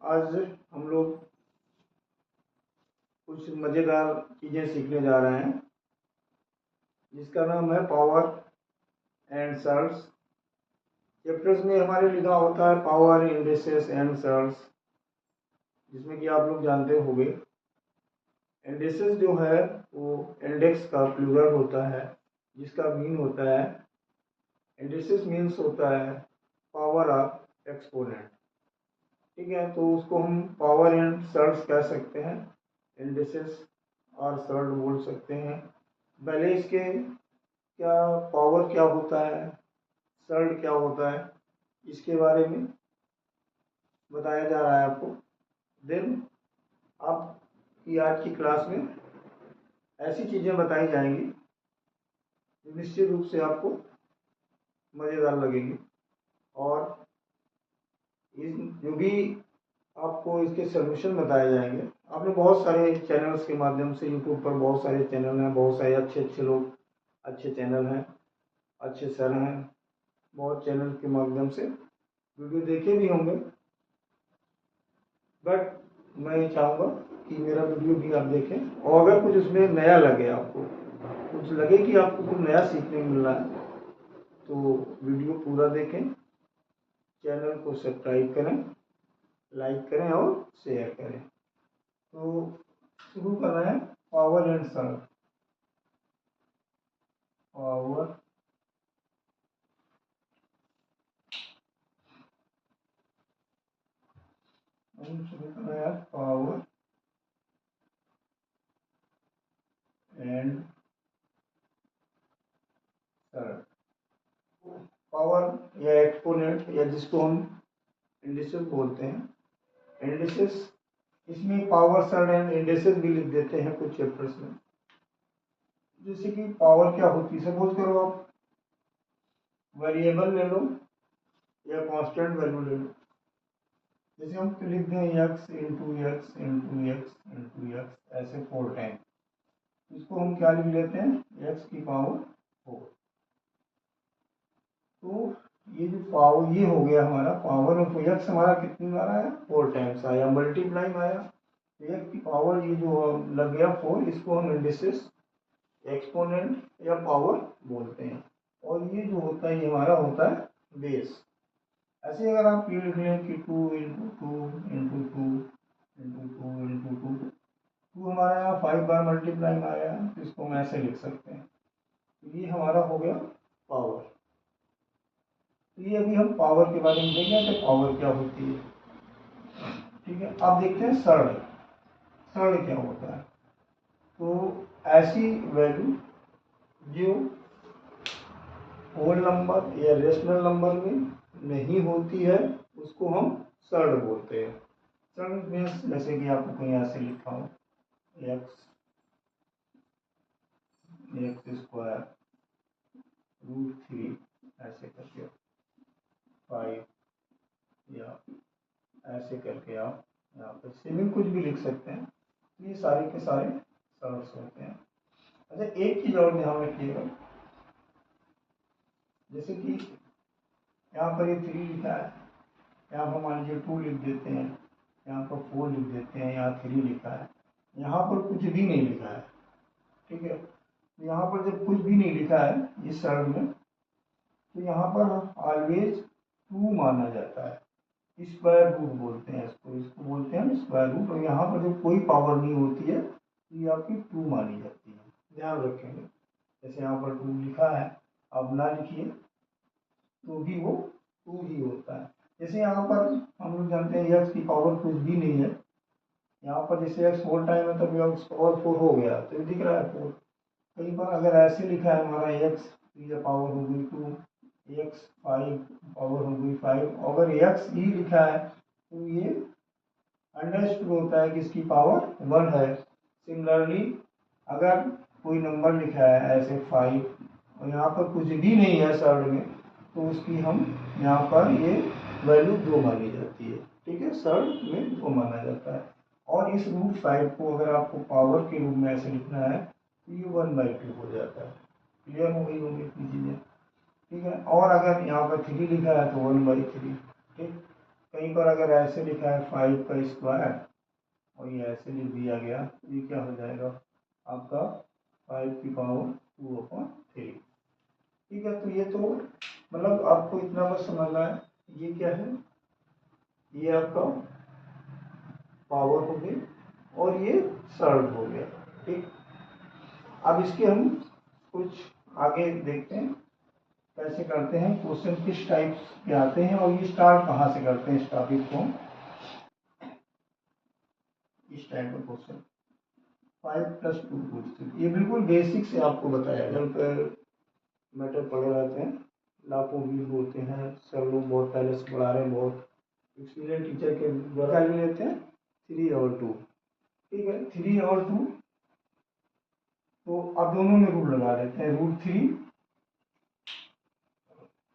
आज हम लोग कुछ मज़ेदार चीज़ें सीखने जा रहे हैं जिसका नाम है पावर एंड सर्ट्स। चैप्टर्स में हमारे लिखा होता है पावर इंडिसेस एंड सर्ट्स, जिसमें कि आप लोग जानते होंगे। इंडिसेस जो है वो इंडेक्स का प्लूरल होता है, जिसका मीन होता है इंडिसेस मीन्स होता है पावर ऑफ एक्सपोनेंट। ठीक है, तो उसको हम पावर एंड सर्ट्स कह सकते हैं, इंडिसेस और सर्ट बोल सकते हैं। पहले इसके क्या पावर क्या होता है, सर्ट क्या होता है, इसके बारे में बताया जा रहा है आपको। देन आपकी आज की क्लास में ऐसी चीज़ें बताई जाएंगी जो निश्चित रूप से आपको मज़ेदार लगेगी, और इस जो भी आपको इसके सॉल्यूशन बताए जाएंगे। आपने बहुत सारे चैनल्स के माध्यम से, यूट्यूब पर बहुत सारे चैनल हैं, बहुत सारे अच्छे अच्छे लोग, अच्छे चैनल हैं, अच्छे सर हैं, बहुत चैनल के माध्यम से वीडियो देखे भी होंगे। बट मैं ये चाहूँगा कि मेरा वीडियो भी आप देखें, और अगर कुछ उसमें नया लगे, आपको कुछ लगे कि आपको कुछ नया सीखने को मिल रहा है, तो वीडियो पूरा देखें, चैनल को सब्सक्राइब करें, लाइक करें और शेयर करें। तो शुरू कर रहे हैं पावर एंड सर्ट। पावर शुरू कर रहे हैं पावर एंड सर्ट। पावर या एक्सपोनेंट, या जिसको हम इंडिसेस बोलते हैं, इंडिसेस, इसमें पावर सर्ट एंड इंडिसेस भी लिख देते हैं कुछ चैप्टर्स में। जैसे कि पावर क्या होती है, सपोज करो आप वेरिएबल ले लो या कांस्टेंट वैल्यू ले लो। जैसे हम लिख दें x into x into x into x, ऐसे 4 टाइम, इसको हम क्या लिख लेते हैं, एक्स की पावर 4। तो ये जो पावर, ये हो गया हमारा पावर ऑफ एक्स, हमारा कितनी बार आया, 4 टाइम्स आया, मल्टीप्लाई में आया। एक्स की पावर ये जो लग गया 4, इसको हम इंडिसेस, एक्सपोनेंट या पावर बोलते हैं। और ये जो होता है, ये हमारा होता है बेस। ऐसे अगर आप ये लिख लें कि 2 into two into two into two into two, two हमारा यहाँ 5 बार मल्टीप्लाई में आया है, तो इसको हम ऐसे लिख सकते हैं। ये हमारा हो गया पावर। तो ये अभी हम पावर के बारे में देखें कि पावर क्या होती है। ठीक है, अब देखते हैं सर्ट। सर्ट क्या होता है। तो ऐसी वैल्यू जो होल नंबर या रेशनल नंबर में नहीं होती है, उसको हम सर्ट बोलते हैं। सर्ट मीन्स जैसे कि आपको कहीं ऐसे लिखा हो एक्स स्क्वायर रूट 3 ऐसे करके 5, या ऐसे करके आप यहाँ पर सिमिल कुछ भी लिख सकते हैं। तो ये सारे के सारे सर्ट्स होते हैं। अच्छा, एक चीज़ और ध्यान रखिएगा, जैसे कि यहाँ पर ये 3 लिखा है, यहाँ पर मान लीजिए 2 लिख देते हैं, यहाँ पर 4 लिख देते हैं, यहाँ 3 लिखा है, यहाँ पर कुछ भी नहीं लिखा है। ठीक है, तो यहाँ पर जब कुछ भी नहीं लिखा है इस सर्ट में, तो यहाँ पर ऑलवेज 2 माना जाता है। स्क्वायर रूट बोलते हैं इसको, इसको बोलते हैं स्क्वायर रूट। और यहाँ पर जब कोई पावर नहीं होती है तो ये आपकी 2 मानी जाती है, ध्यान रखेंगे। जैसे यहाँ पर 2 लिखा है, अब ना लिखिए तो भी वो 2 ही होता है। जैसे यहाँ पर हम लोग जानते हैं एक्स की पावर कुछ भी नहीं है, यहाँ पर जैसे एक्स 4 टाइम है, तब एक्स पावर 4 हो गया, तो ये दिख रहा है 4। कई बार अगर ऐसे लिखा है हमारा एक्स, ये पावर हो गई 2, एक्स 5 पावर हो गई 5, अगर एक्स ही लिखा है तो ये अंडरस्टूड होता है कि इसकी पावर 1 है। सिमिलरली अगर कोई नंबर लिखा है ऐसे 5, और यहाँ पर कुछ भी नहीं है सर्ट में, तो उसकी हम यहाँ पर ये वैल्यू 2 मानी जाती है। ठीक है, सर्ट में 2 माना जाता है। और इस रूट 5 को अगर आपको पावर के रूप में ऐसे लिखना है तो ये 1/2 हो जाता है। क्लियर हो गई होगी इतनी चीज़ें। ठीक है, और अगर यहाँ पर 3 लिखा है तो 1/3। ठीक, कहीं पर अगर ऐसे लिखा है 5 का स्क्वायर और ये ऐसे लिख दिया गया तो ये क्या हो जाएगा आपका 5 की पावर 2/3। ठीक है, तो ये तो मतलब आपको इतना बस समझना है ये क्या है, ये आपका पावर हो गई और ये सरल हो गया। ठीक, अब इसके हम कुछ आगे देखते हैं कैसे करते हैं, क्वेश्चन किस टाइप के आते हैं और ये स्टार्ट कहाँ से करते हैं इस टॉपिक को। इस टाइप का क्वेश्चन 5+2 क्वेश्चन ये बिल्कुल बेसिक से आपको बताया जाए। मैटर पढ़े रहते हैं, लाखों व्यूज होते हैं, सब लोग बहुत पहले से पढ़ा रहे हैं, बहुत एक्सपीरियंस टीचर के द्वारा लेते हैं 3 और 2। ठीक है, 3 और 2 तो अब दोनों में रूट लगा देते हैं, √3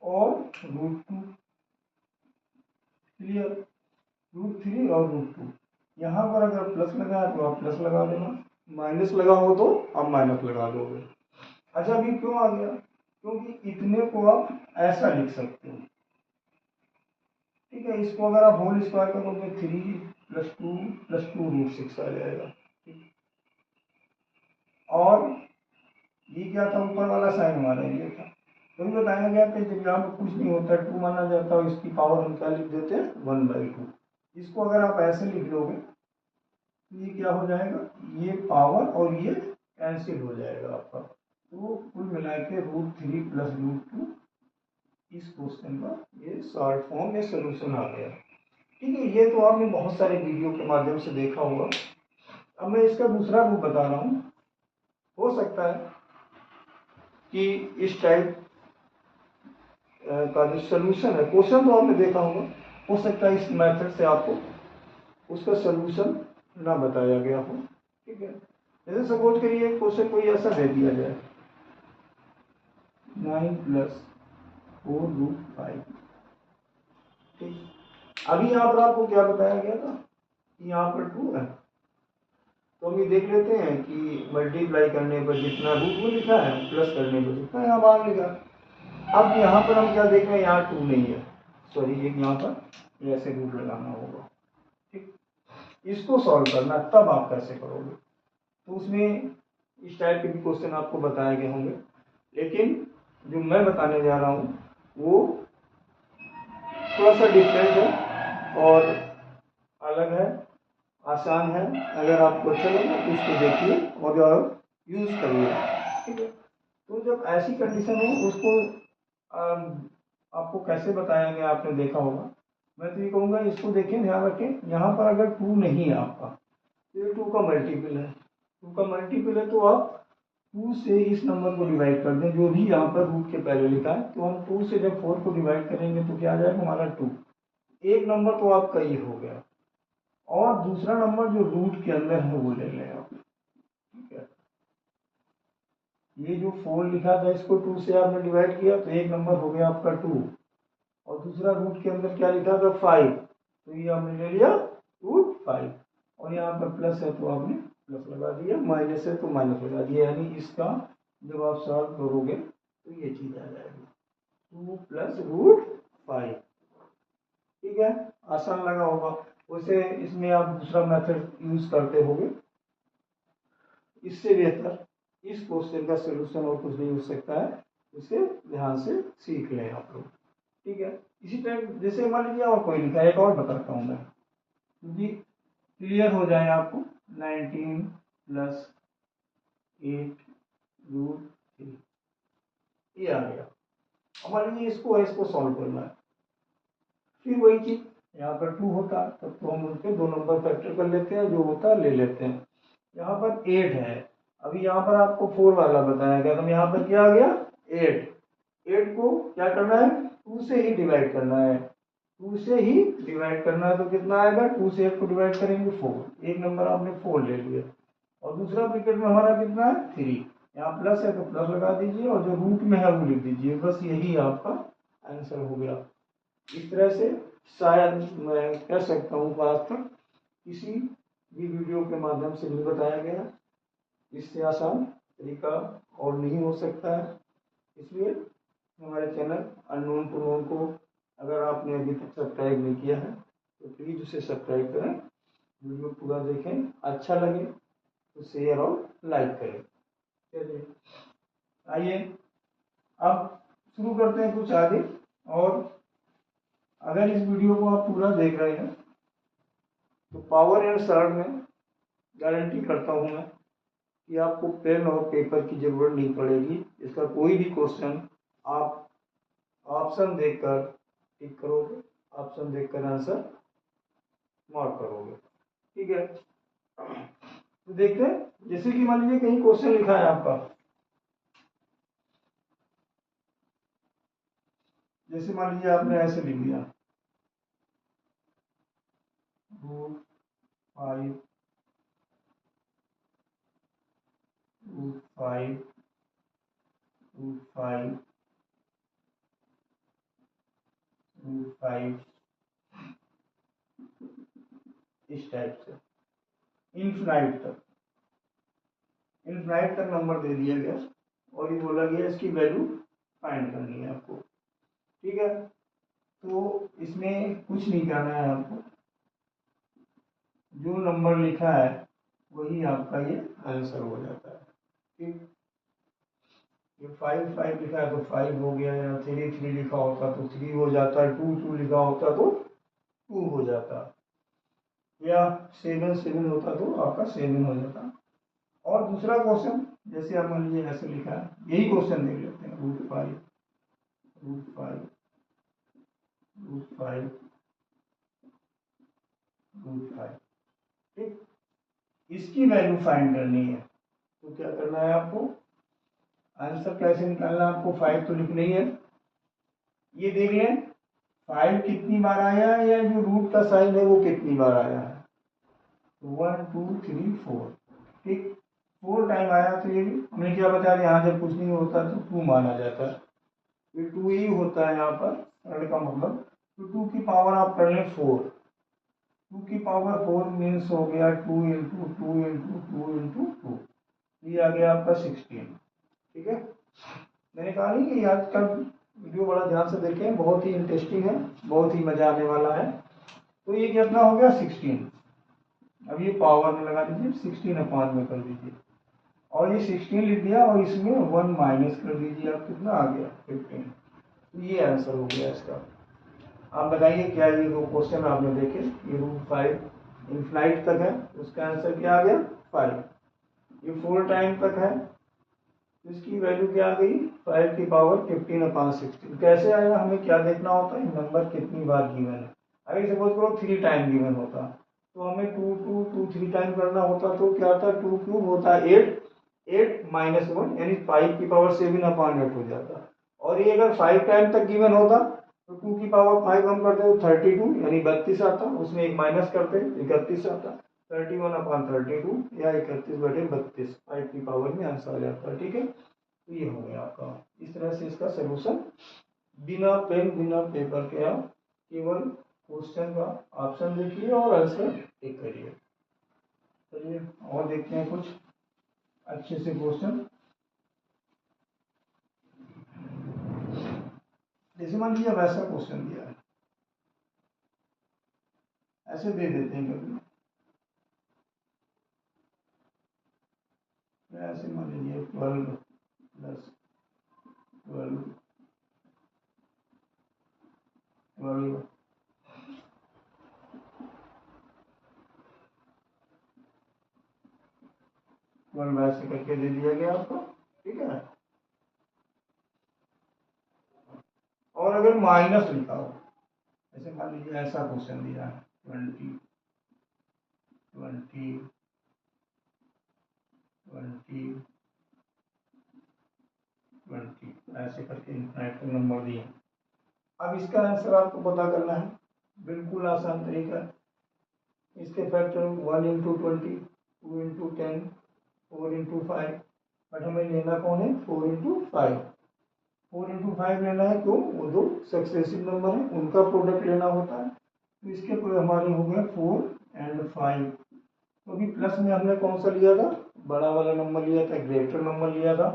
और √2। क्लियर, √3 और √2। यहाँ पर अगर प्लस लगा तो आप प्लस लगा देना, माइनस लगा हो तो आप माइनस लगा दोगे। अच्छा, अभी क्यों आ गया, क्योंकि इतने को आप ऐसा लिख सकते हो। ठीक है, इसको अगर आप होल स्क्वायर करोगे 3+2+2 √6 आ जाएगा। और ये क्या था, ऊपर वाला साइन हमारा ये था, तो बताया गया कि जब यहाँ पर कुछ नहीं होता है 2 माना जाता है, इसकी पावर हम क्या लिख देते हैं 1/2। इसको अगर आप ऐसे लिख लोगे तो ये क्या हो जाएगा, ये पावर और ये कैंसिल हो जाएगा आपका, तो कुल मिला के √3 + √2 इस क्वेश्चन का ये शॉर्ट फॉर्म में सोल्यूशन आ गया। ठीक है, ये तो आपने बहुत सारे वीडियो के माध्यम से देखा होगा। अब मैं इसका दूसरा रूप बता रहा हूँ। हो सकता है कि इस टाइप का जो सोल्यूशन है, क्वेश्चन तो आपने देखा होगा, हो सकता है इस मेथड से आपको उसका सोल्यूशन ना बताया गया हो। ठीक है, जैसे सपोज करिए क्वेश्चन कोई ऐसा दे दिया जाए 9 + 4√5। ठीक, अभी यहाँ पर आपको क्या बताया गया था कि यहाँ पर 2 है, तो हम ये देख लेते हैं कि मल्टीप्लाई करने पर जितना रूट में लिखा है प्लस करने पर जितना यहाँ बाहर लिखा। अब यहाँ पर हम क्या देख रहे हैं, यहाँ 2 नहीं है, सॉरी एक यहाँ पर ऐसे रूट लगाना होगा। ठीक, इसको सॉल्व करना, तब आप कैसे करोगे, तो उसमें इस टाइप के भी क्वेश्चन आपको बताए गए होंगे, लेकिन जो मैं बताने जा रहा हूँ वो थोड़ा सा डिफरेंट है और अलग है, आसान है। अगर आपको अच्छा लगे तो उसको देखिए और यूज करिए। ठीक है, तो जब ऐसी कंडीशन हो उसको आपको कैसे बताया गया आपने देखा होगा। मैं तो ये कहूँगा इसको देखें, ध्यान रखें, यहाँ पर अगर 2 नहीं है आपका तो ये 2 का मल्टीपल है, 2 का मल्टीपल है तो आप 2 से इस नंबर को डिवाइड कर दें, जो भी यहाँ पर रूट के पहले लिखा है, तो हम 2 से जब 4 को डिवाइड करेंगे तो क्या आ जाएगा हमारा 2। एक नंबर तो आपका ये हो गया, और दूसरा नंबर जो रूट के अंदर है वो ले लें आप। ठीक है, ये जो 4 लिखा था इसको 2 से आपने डिवाइड किया तो एक नंबर हो गया आपका 2, और दूसरा रूट के अंदर क्या लिखा था 5, तो ये आपने ले लिया √5, और यहाँ पर प्लस है तो आपने प्लस लगा दिया, माइनस है तो माइनस लगा दिया, यानी इसका जब आप सॉल्व करोगे तो ये चीज आ जाएगी 2 + √5। ठीक है, आसान लगा होगा। वैसे इसमें आप दूसरा मेथड यूज करते होगे, इससे बेहतर इस क्वेश्चन का सोल्यूशन और कुछ नहीं हो सकता है, इसे ध्यान से सीख लें आप लोग। ठीक है, इसी टाइप जैसे मान लीजिए और कोई लिखा है, एक और बताता हूँ मैं क्योंकि क्लियर हो जाए आपको। 19 + 8√3 ये आ गया। अब मान लीजिए इसको सॉल्व करना है, फिर वही चीज यहाँ पर 2 होता तब तो हम उनके 2 नंबर फैक्टर कर लेते हैं, जो होता है ले लेते हैं। यहाँ पर 8 है, अभी यहाँ पर आपको 4 वाला बताया गया, तो यहाँ पर क्या आ गया 8 को क्या करना है 2 से ही डिवाइड करना है, 2 से ही डिवाइड करना है, तो कितना आएगा 2 से 8 को डिवाइड करेंगे 4, एक नंबर आपने 4 ले लिया, और दूसरा ब्रैकेट में हमारा कितना है 3, यहाँ प्लस है तो प्लस लगा दीजिए और जो रूट में है वो लिख दीजिए, बस यही आपका आंसर हो गया। इस तरह से शायद मैं कह सकता हूँ आज तक किसी भी वीडियो के माध्यम से नहीं बताया गया, इससे आसान तरीका और नहीं हो सकता है। इसलिए हमारे चैनल अननोन टू नोन को अगर आपने अभी तक सब्सक्राइब नहीं किया है तो प्लीज़ उसे सब्सक्राइब करें, वीडियो पूरा देखें, अच्छा लगे तो शेयर और लाइक करें। चलिए आइए अब शुरू करते हैं कुछ आगे। और अगर इस वीडियो को आप पूरा देख रहे हैं तो पावर एंड सॉल्व में गारंटी करता हूँ मैं कि आपको पेन और पेपर की जरूरत नहीं पड़ेगी। इसका कोई भी क्वेश्चन आप ऑप्शन देखकर टिक करोगे, ऑप्शन देखकर आंसर मार्क करोगे। ठीक है, तो देखते हैं। जैसे कि मान लीजिए कहीं क्वेश्चन लिखा है आपका, जैसे मान लीजिए आपने ऐसे लिख दिया रूट 5 रूट 5 रूट 5 रूट 5 इस टाइप से इनफिनाइट तक नंबर दे दिया गया और ये बोला गया इसकी वैल्यू फाइंड करनी है आपको। ठीक है, तो इसमें कुछ नहीं करना है आपको, जो नंबर लिखा है वही आपका ये आंसर हो जाता है। ठीक, ये 5 5 लिखा है तो 5 हो गया, या 3 3 लिखा होता तो 3 हो जाता, 2 2 लिखा होता तो 2 हो जाता, या 7 7 होता तो आपका 7 हो जाता। और दूसरा क्वेश्चन जैसे आप मान लीजिए ऐसे लिखा है, यही क्वेश्चन देख लेते हैं रूट 5 रूट 5 रूट 5 रूट 5। ठीक, इसकी वैल्यू फाइंड करनी है तो क्या करना है आपको, आंसर कैसे निकालना है आपको, 5 तो लिखना ही है। ये देख लें 5 कितनी बार आया है, या जो रूट का साइन है वो कितनी बार आया है, 1 2 3 4। ठीक, 4 टाइम आया तो ये हमने क्या बताया, यहाँ जब कुछ नहीं होता तो 2 माना जाता है, ये 2 ही होता है यहाँ पर, थर्ड का मतलब। तो 2 की पावर आप कर लें 4, 2 की पावर 4 मीन्स हो गया 2 इंटू 2 इंटू 2 इंटू 2, ये आ गया आपका 16। ठीक है, मैंने कहा नहीं कि आज का वीडियो बड़ा ध्यान से देखें, बहुत ही इंटरेस्टिंग है, बहुत ही मजा आने वाला है। तो ये कितना हो गया 16, अब ये पावर में लगा दीजिए, 16 अपान में कर दीजिए, और ये 16 लिख दिया और इसमें 1 माइनस कर दीजिए, आप कितना आ गया 15। तो ये आंसर हो गया इसका। आप बताइए क्या ये दो क्वेश्चन आपने देखे, ये रूट 5 इनफिनाइट तक है, उसका आंसर क्या आ गया 5। ये 4 टाइम तक है, इसकी वैल्यू क्या आ गई 5 की पावर 15 अपान 16। कैसे आया, हमें क्या देखना होता है, नंबर कितनी बार गिवन है। अगर सपोज करो 3 टाइम गिवन होता तो हमें 2 2 2 3 टाइम करना होता, तो क्या होता, 2 क्यूब होता है 8, 8 माइनस 1 यानी 5 की पावर 7 अपान 8 हो जाता। और ये अगर 5 टाइम तक गिवन होता तो 2 की पावर 5 हम करते तो 32 यानी 32 आता, उसमें एक माइनस करते 31 आता, 31 अपान 32 या 31/32 5 की पावर में आंसर आ जाता है। ठीक है, तो ये हो गया आपका। इस तरह से इसका सोल्यूशन बिना पेन बिना पेपर के आप केवल क्वेश्चन का ऑप्शन देखिए और आंसर टिक करिए। चलिए और देखते हैं कुछ अच्छे से क्वेश्चन। जैसे मान लीजिए वैसा क्वेश्चन दिया है, ऐसे दे देते हैं कभी, ऐसे मान लीजिए 12 प्लस 12 12 12 ऐसे करके दे दिया गया आपको। ठीक है, और अगर माइनस लिखा हो, जैसे मान लीजिए ऐसा क्वेश्चन दिया है 20 20 20 20 ऐसे करके इनफाइनाइट नंबर दिए। अब इसका आंसर आपको पता करना है, बिल्कुल आसान तरीका है। इसके factor 1 into 20, 2 into 10, 4 into 5, but हमें लेना कौन है 4 इंटू 5। 4 इंटू 5 लेना है, क्यों, वो दो सक्सेसिव नंबर है उनका प्रोडक्ट लेना होता है। तो इसके हमारे हो गया 4 एंड 5। तो अभी प्लस में हमने कौन सा लिया था, बड़ा वाला नंबर लिया था, ग्रेटर नंबर लिया था।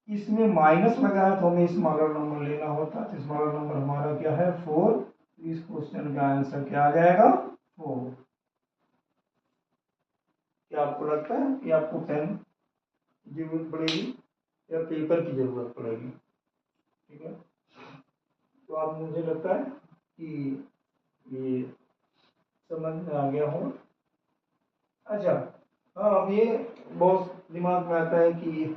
इसमें माइनस लगाया तो हमें स्मॉलर नंबर लेना होता, तो स्मॉलर नंबर हमारा क्या है 4 इस क्वेश्चन का आंसर क्या आ जाएगा? 4। क्या आपको लगता है कि आपको पेन की जरूरत पड़ेगी या पेपर की जरूरत पड़ेगी? ठीक है, तो आप, मुझे लगता है कि ये समझ में आ गया होगा। अच्छा, हाँ, अब ये बहुत दिमाग में आता है कि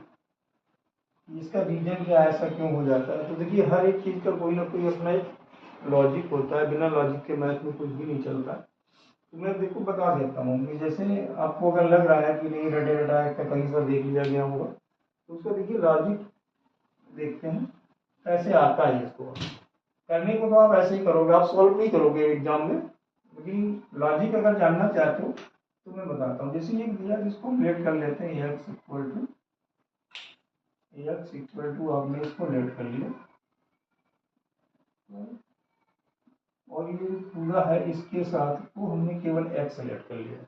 इसका रीजन क्या है, ऐसा क्यों हो जाता है। तो देखिए, हर एक चीज़ का कोई ना कोई अपना एक लॉजिक होता है, बिना लॉजिक के मैथ में कुछ भी नहीं चलता। तो मैं देखो बता देता हूँ कि जैसे आपको अगर लग रहा है कि नहीं रटे रटाए का कहीं से देख लिया गया होगा, तो उसका देखिए लॉजिक देखते हैं कैसे आता है। इसको करने को तो आप ऐसे ही करोगे, आप सॉल्व नहीं करोगे एग्जाम में, लेकिन लॉजिक अगर जानना चाहते हो तो मैं बताता हूँ। जैसे ये दिया, जिसको लेट कर लेते हैं, एक्स इक्वल टू आपने इसको लेट कर लिया, और ये पूरा है इसके साथ को हमने केवल एक्स सेलेक्ट कर लिया।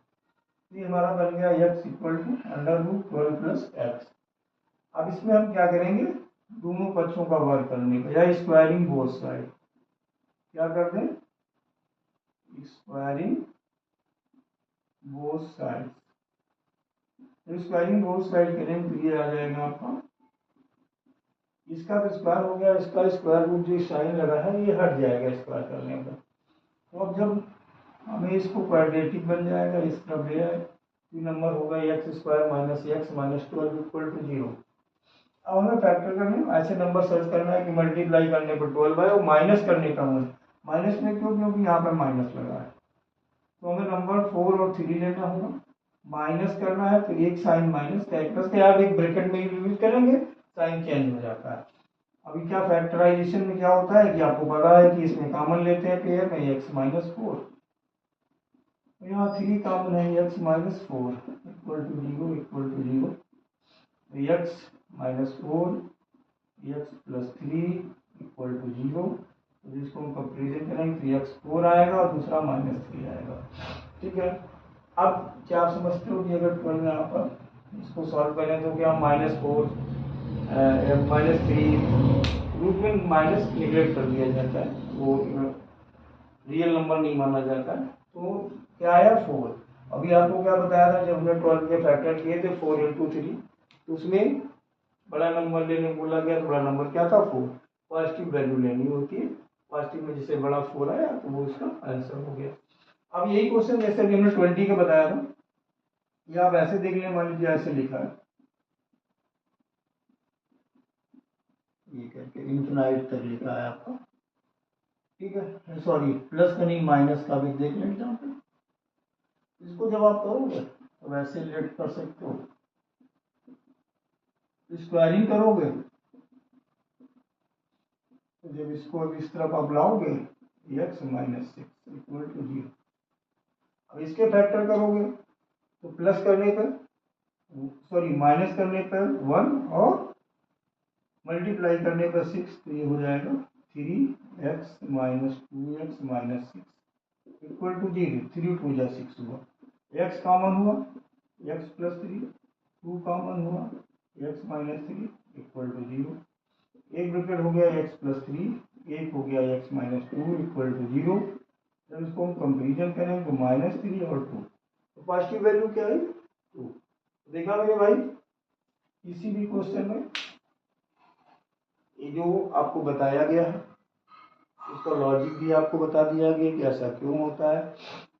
ये हमारा बन गया x equal to √12 plus x. अब इसमें हम क्या करेंगे, दोनों पक्षों का वर्ग करने का, या स्क्वायरिंग बोथ साइड। क्या कर दें, squaring both side. Squaring both side करेंगे तो ये आ जाएगा आपका, इसका तो स्क्वायर हो गया, इसका स्क्वायर रूट जो साइन लगा है ये हट जाएगा स्क्वायर करने पर। तो अब जब हमें इसको क्वाड्रेटिक बन जाएगा, इस तरफ ले आए तो नंबर होगा x square minus x minus 12 equal to 0। अब हमें फैक्टर करने, ऐसे नंबर सर्च करना है कि मल्टीप्लाई करने पर 12 है और माइनस करने का मन, माइनस में क्यों, क्योंकि यहाँ पर माइनस लगा है। तो हमें नंबर 4 और 3 लेना होगा, माइनस करना है तो एक साइन माइनस का, एक प्लस का, आप एक ब्रैकेट में यूज करेंगे, साइन चेंज हो जाता है। अभी क्या फैक्टराइजेशन में क्या होता है कि आपको पता है कि इसमें कॉमन लेते हैं पेयर में एक्स माइनस 4, तो यहाँ 3 कॉमन है, x minus 4 equal to 0 equal to 0, x minus 4 x plus 3 equal to 0। तो जिसको हम कंपेरिजन करेंगे तो एक्स 4 आएगा और दूसरा माइनस 3 आएगा। ठीक है, अब क्या आप समझते हो कि अगर 12 यहाँ पर इसको सॉल्व करें तो क्या माइनस 4 माइनस 3 रूट में माइनस निगलेक्ट कर दिया जाता है, वो रियल नंबर नहीं माना जाता है। तो क्या आया 4। अभी आपको क्या बताया था, जब हमने 12 के फैक्टर किए थे 4 इंटू 3, तो उसमें बड़ा नंबर लेने बोला गया, तो बड़ा नंबर क्या था 4, पॉजिटिव वैल्यू लेनी होती है, पॉजिटिव में जैसे बड़ा 4 आया तो वो उसका आंसर हो गया। अब यही क्वेश्चन जैसे कि हमने 20 का बताया था, या आप ऐसे देख लें, मान लीजिए ऐसे लिखा है, ये करके इन्फिनाइट तक लिखा है आपका। ठीक है, सॉरी प्लस का नहीं, माइनस का भी देख लें एग्जाम्पल। इसको जब आप करोगे तो वैसे लेट कर सकते हो, स्क्वायरिंग करोगे तो जब इसको इस तरफ आप लाओगे एक्स माइनस 6 इक्वल टू 0। अब इसके फैक्टर करोगे तो प्लस करने पर, सॉरी माइनस करने पर 1 और मल्टीप्लाई करने पर 6, तो ये हो जाएगा 3x minus 2x minus 6 equal to 0। 3 2 जा 6 हुआ, x कॉमन हुआ, x प्लस 3, 2 कॉमन हुआ, x माइनस 3 इक्वल टू 0। एक ब्रैकेट हो गया x प्लस 3, एक हो गया x माइनस 2 इक्वल टू 0। जब इसको हम कंपेरिजन करें तो माइनस 3 और 2, तो पॉजिटिव वैल्यू क्या है 2। देखा मेरे भाई, किसी भी क्वेश्चन में ये जो आपको बताया गया है उसका लॉजिक भी आपको बता दिया गया कि ऐसा क्यों होता है।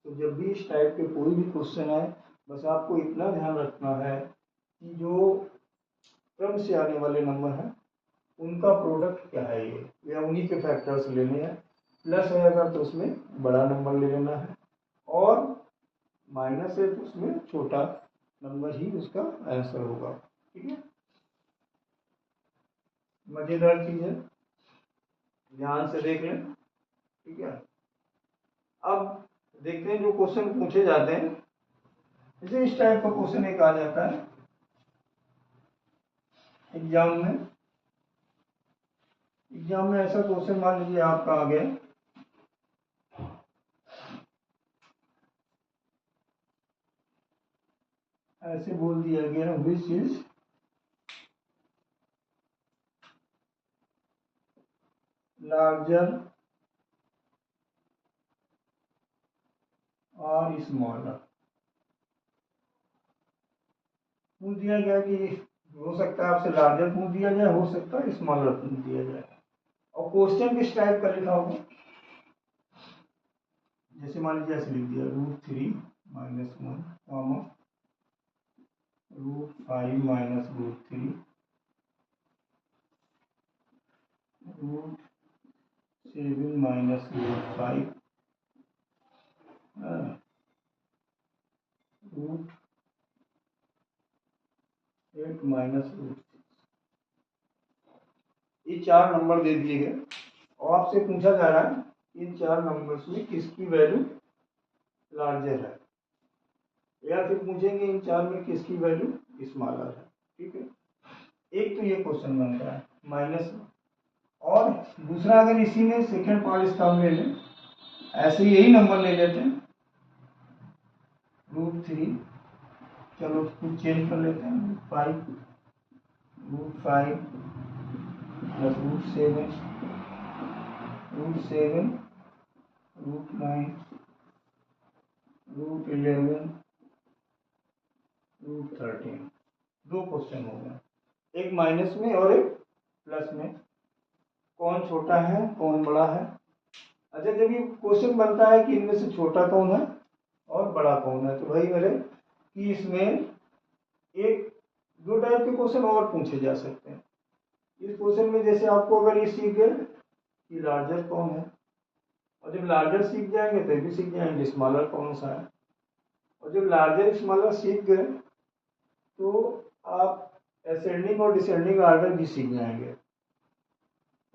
तो जब भी इस टाइप के कोई भी क्वेश्चन है, बस आपको इतना ध्यान रखना है कि जो क्रम से आने वाले नंबर हैं उनका प्रोडक्ट क्या है ये, या उन्हीं के फैक्टर्स लेने हैं। प्लस है अगर तो उसमें बड़ा नंबर ले लेना है, और माइनस है तो उसमें छोटा नंबर ही उसका आंसर होगा। ठीक है, मजेदार चीज है, ध्यान से देख लें। ठीक है, अब देखते हैं जो क्वेश्चन पूछे जाते हैं, जैसे इस टाइप का क्वेश्चन एक आ जाता है एग्जाम में। एग्जाम में ऐसा क्वेश्चन मान लीजिए आपका आ गया, ऐसे बोल दिया गया which is larger or smaller. पूछ दिया गया कि हो सकता है आपसे लार्जर पूछ दिया जाए, हो सकता है स्मॉलर पूछ दिया जाए। और क्वेश्चन किस टाइप का लिखा होगा, जैसे मान लीजिए ऐसे लिख दिया √3 - 1 कॉमा √5 - √3 √7 - √5 √8 - √6। ये 4 नंबर दे दिए गए और आपसे पूछा जा रहा है इन 4 नंबर्स में किसकी वैल्यू लार्जर है, या फिर पूछेंगे इन 4 में किसकी वैल्यू स्मॉलर है। ठीक है, एक तो ये क्वेश्चन बन रहा है माइनस में, और दूसरा अगर इसी में सेकेंड पार्ट इसका हम ले लें, ऐसे यही नंबर ले लेते हैं √3, चलो उसको चेंज कर लेते हैं √5 प्लस √7 √9 √11 √13। 2 क्वेश्चन हो गए, एक माइनस में और एक प्लस में। कौन छोटा है कौन बड़ा है। अच्छा, जब ये क्वेश्चन बनता है कि इनमें से छोटा कौन है और बड़ा कौन है, तो भाई मेरे कि इसमें एक 2 टाइप के क्वेश्चन और पूछे जा सकते हैं। इस क्वेश्चन में जैसे आपको अगर ये सीख गए कि लार्जर कौन है, और जब लार्जर सीख जाएंगे तो भी सीख जाएंगे स्मॉलर कौन सा है, और जब लार्जर स्मॉलर सीख गए तो आप असेंडिंग और डिसेंडिंग आर्डर भी सीख जाएंगे,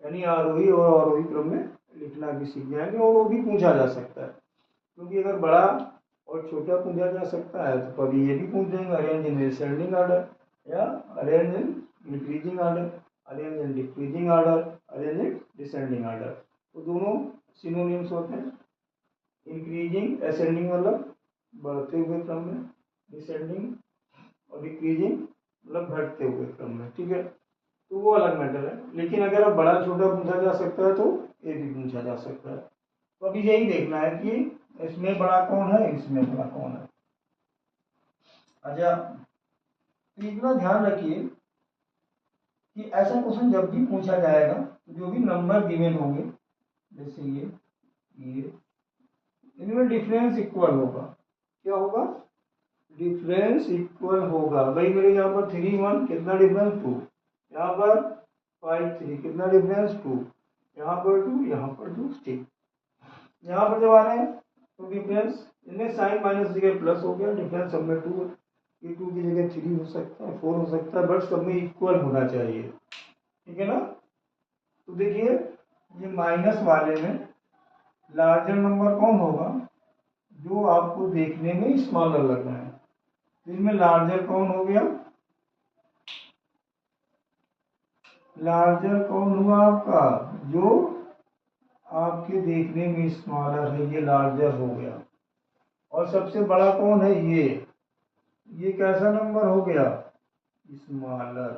यानी आरोही और अवरोही क्रम में लिखना भी सीख जाएंगे, और वो भी पूछा जा सकता है। क्योंकि अगर बड़ा और छोटा पूछा जा सकता है तो कभी ये भी पूछ देंगे अरेंज इन असेंडिंग आर्डर या arrange in increasing order, arrange in decreasing order, arrange in descending order. तो दोनों सिनोनिम्स होते हैं। इंक्रीजिंग असेंडिंग मतलब बढ़ते हुए क्रम में, डिसेंडिंग और डिक्रीजिंग मतलब घटते हुए क्रम में। ठीक है, तो वो अलग मैटर है। लेकिन अगर अब बड़ा छोटा पूछा जा सकता है तो ये भी पूछा जा सकता है। तो अभी यही देखना है कि इसमें बड़ा कौन है इसमें बड़ा कौन है। अच्छा, तो इतना ध्यान रखिए कि ऐसा क्वेश्चन जब भी पूछा जाएगा तो जो भी नंबर गिवन होंगे, जैसे ये इनमें डिफरेंस इक्वल होगा। क्या होगा, डिफरेंस इक्वल होगा। भाई मेरे यहाँ पर 3 1 कितना डिफरेंस 2, यहाँ पर 5 3 कितना डिफरेंस 2, यहाँ पर 2 यहाँ पर 2। ठीक, यहाँ पर जब आ रहे हैं तो डिफरेंस इनमें साइन माइनस जगह प्लस हो गया, डिफरेंस सब में 2 है। ये 2 की जगह 3 हो सकता है 4 हो सकता है, बट सब में इक्वल होना चाहिए। ठीक है ना। तो देखिए ये माइनस वाले में लार्जर नंबर कौन होगा, जो आपको देखने में स्मॉलर लग रहा है। तो इसमें लार्जर कौन हो गया, लार्जर कौन हुआ आपका, जो आपके देखने में स्मॉलर है, ये लार्जर हो गया। और सबसे बड़ा कौन है, ये कैसा नंबर हो गया, स्मॉलर।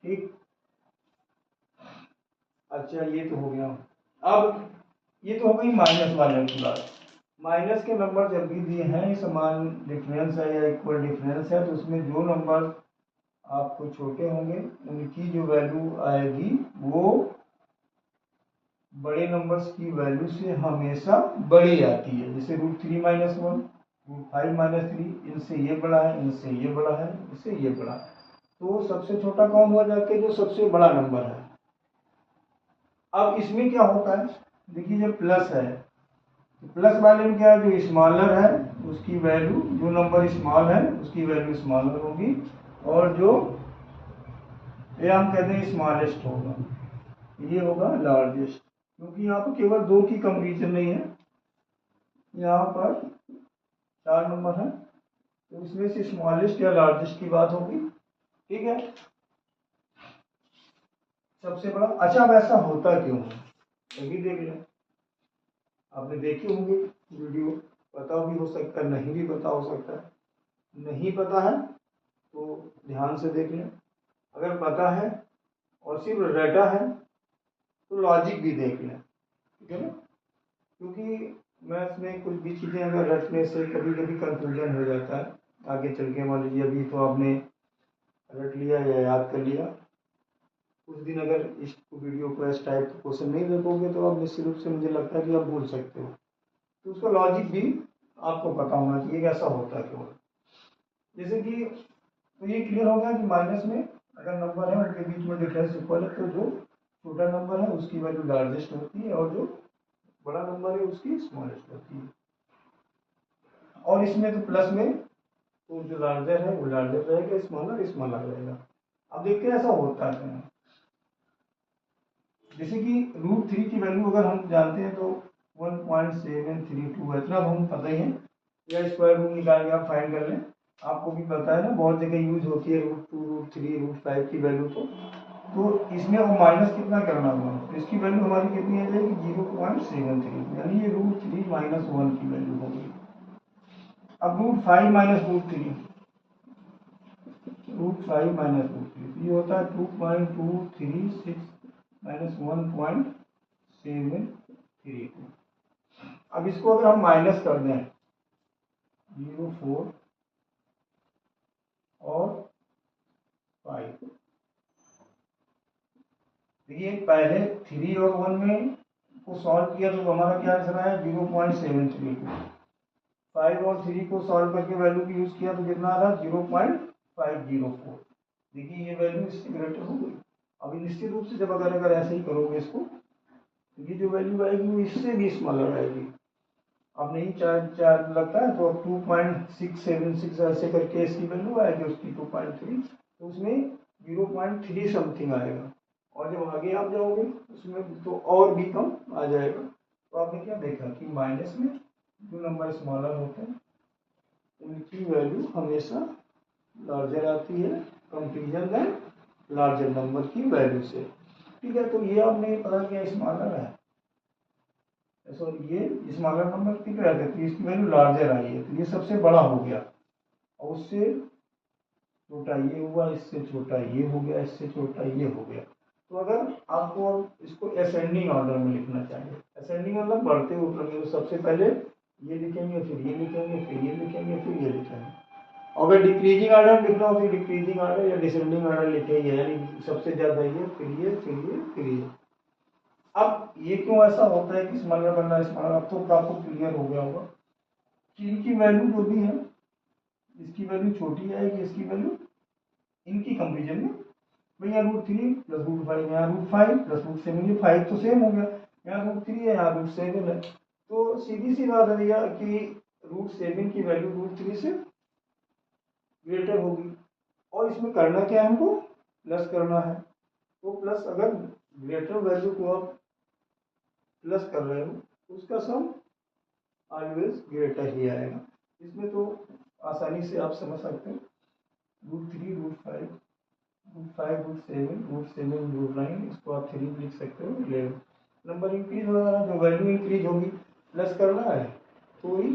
ठीक, अच्छा ये तो हो गया। अब ये तो हो गई माइनस वाले की बात। माइनस के नंबर जब भी दिए हैं समान डिफरेंस है या इक्वल डिफरेंस है, तो उसमें जो नंबर आपको छोटे होंगे उनकी जो वैल्यू आएगी वो बड़े नंबर्स की वैल्यू से हमेशा बड़ी आती है। जैसे √3 - 1 √5 - 3, इनसे ये बड़ा है, इनसे ये बड़ा है, इससे ये बड़ा है। तो सबसे छोटा कौन हुआ जाके, जो सबसे बड़ा नंबर है। अब इसमें क्या होता है, देखिए जब प्लस है तो प्लस वाले में क्या है, जो स्मॉलर है उसकी वैल्यू, जो नंबर स्मॉल है उसकी वैल्यू स्मॉलर होगी, और जो ये हम कहते हैं स्मॉलेस्ट होगा, ये होगा लार्जेस्ट। क्योंकि यहाँ पर केवल 2 की कंपेरिजन नहीं है, यहाँ पर 4 नंबर है, तो इसमें से स्मॉलेस्ट या लार्जेस्ट की बात होगी। ठीक है, सबसे बड़ा। अच्छा, अब ऐसा होता क्यों है, ये भी देख लें। आपने देखी होंगी वीडियो, पता भी हो सकता है नहीं भी पता हो सकता है। नहीं पता है तो ध्यान से देख लें, अगर पता है और सिर्फ रटा है तो लॉजिक भी देख लें। ठीक है ना, क्योंकि मैथ्स में कुछ भी चीज़ें अगर रटने से कभी कभी कंफ्यूजन हो जाता है, आगे चल के मान लीजिए अभी तो आपने रट लिया या याद कर लिया, उस दिन अगर इस वीडियो को इस टाइप के क्वेश्चन नहीं देखोगे तो आप निश्चित रूप से मुझे लगता है कि आप भूल सकते हो। तो उसका लॉजिक भी आपको पता होना चाहिए कि ऐसा होता है क्यों। जैसे कि तो ये क्लियर हो गया कि माइनस में अगर नंबर है उनके बीच में डिफरेंस इक्वल है तो जो छोटा नंबर है उसकी वैल्यू लार्जेस्ट होती है और जो बड़ा नंबर है उसकी स्मॉलेस्ट होती है। और इसमें तो प्लस में तो जो लार्जर है वो लार्जर रहेगा, स्मॉलर स्मॉलर रहेगा। अब देखते हैं ऐसा होता है। जैसे कि √3 की वैल्यू अगर हम जानते हैं तो 1.732 है, इतना हम पता ही है, या स्क्वायर रूट निकाल के आप फाइंड कर लें। आपको भी पता है ना, बहुत जगह यूज होती है √2 √3 √5 की वैल्यू। तो इसमें वो माइनस कितना करना होगा, तो इसकी वैल्यू हमारी कितनी आ जाएगी 0.73, यानी ये √3 माइनस 1 की वैल्यू होगी। अब √5 माइनस √3, √5 माइनस √3 ये होता है 2.236 माइनस 1.732। अब इसको अगर हम माइनस कर दें 0.4 और 5, देखिए पहले 3 और 1 में को सॉल्व किया तो हमारा क्या आंसर आया 0.732। 5 और 3 को सॉल्व करके वैल्यू की यूज किया तो कितना आ रहा 0.504। देखिए ये वैल्यू इससे ग्रेटर हो गई। अभी निश्चित रूप से जब अगर ऐसे ही करोगे इसको तो ये जो वैल्यू आएगी वो इससे भी स्मॉलर आएगी। अब नहीं चार चार लगता है तो 2.676 ऐसे करके इसकी वैल्यू आएगी उसकी 2.3, तो उसमें 0.3 समथिंग आएगा। और जब आगे आप जाओगे उसमें तो और भी कम आ जाएगा। तो आपने क्या देखा कि माइनस में जो नंबर स्मॉलर होते हैं उनकी वैल्यू हमेशा लार्जर आती है कंपेरिजन देन लार्जर नंबर की वैल्यू से। ठीक है, तो ये आपने पता किया स्मॉलर है, सॉरी ये स्मॉलर नंबर की क्या है, तो इसकी वैल्यू लार्जर आई है तो ये सबसे बड़ा हो गया, और उससे छोटा ये हुआ, इससे छोटा ये हो गया, इससे छोटा ये हो गया। तो अगर आपको इसको असेंडिंग ऑर्डर में लिखना चाहिए, असेंडिंग मतलब बढ़ते हुए क्रम में, तो सबसे पहले ये लिखेंगे, फिर ये लिखेंगे, फिर ये लिखेंगे, फिर ये लिखेंगे। अगर डिक्रीजिंग ऑर्डर लिखना हो तो डिक्रीजिंग ऑर्डर या डिसेंडिंग ऑर्डर लिखेंगे, यानी सबसे ज्यादा ये, फिर ये, फिर ये, फिर ये। अब ये क्यों ऐसा होता है कि स्मॉलर बनना स्मॉलर, अब तो आपको क्लियर हो गया होगा कि इनकी वैल्यू जो भी है, इसकी वैल्यू छोटी आएगी, इसकी वैल्यू इनकी कंपेरिजन में, भैया √3 प्लस √5, यहाँ √5 प्लस √7, ये 5 तो सेम हो गया, यहाँ √3 है, यहाँ √7 है। तो सीधी सी बात है भैया कि √7 की वैल्यू √3 से ग्रेटर होगी। और इसमें करना क्या है, हमको प्लस करना है। तो प्लस अगर ग्रेटर वैल्यू को आप प्लस कर रहे हो उसका सम ऑलवेज ग्रेटर ही आएगा। इसमें तो आसानी से आप समझ सकते हैं, √3 √5 √5 √7 √9, इसको आप 3 लिख सकते हो, 11। नंबर इंक्रीज हो रहा है, जो वैल्यू इंक्रीज होगी प्लस करना है तो ही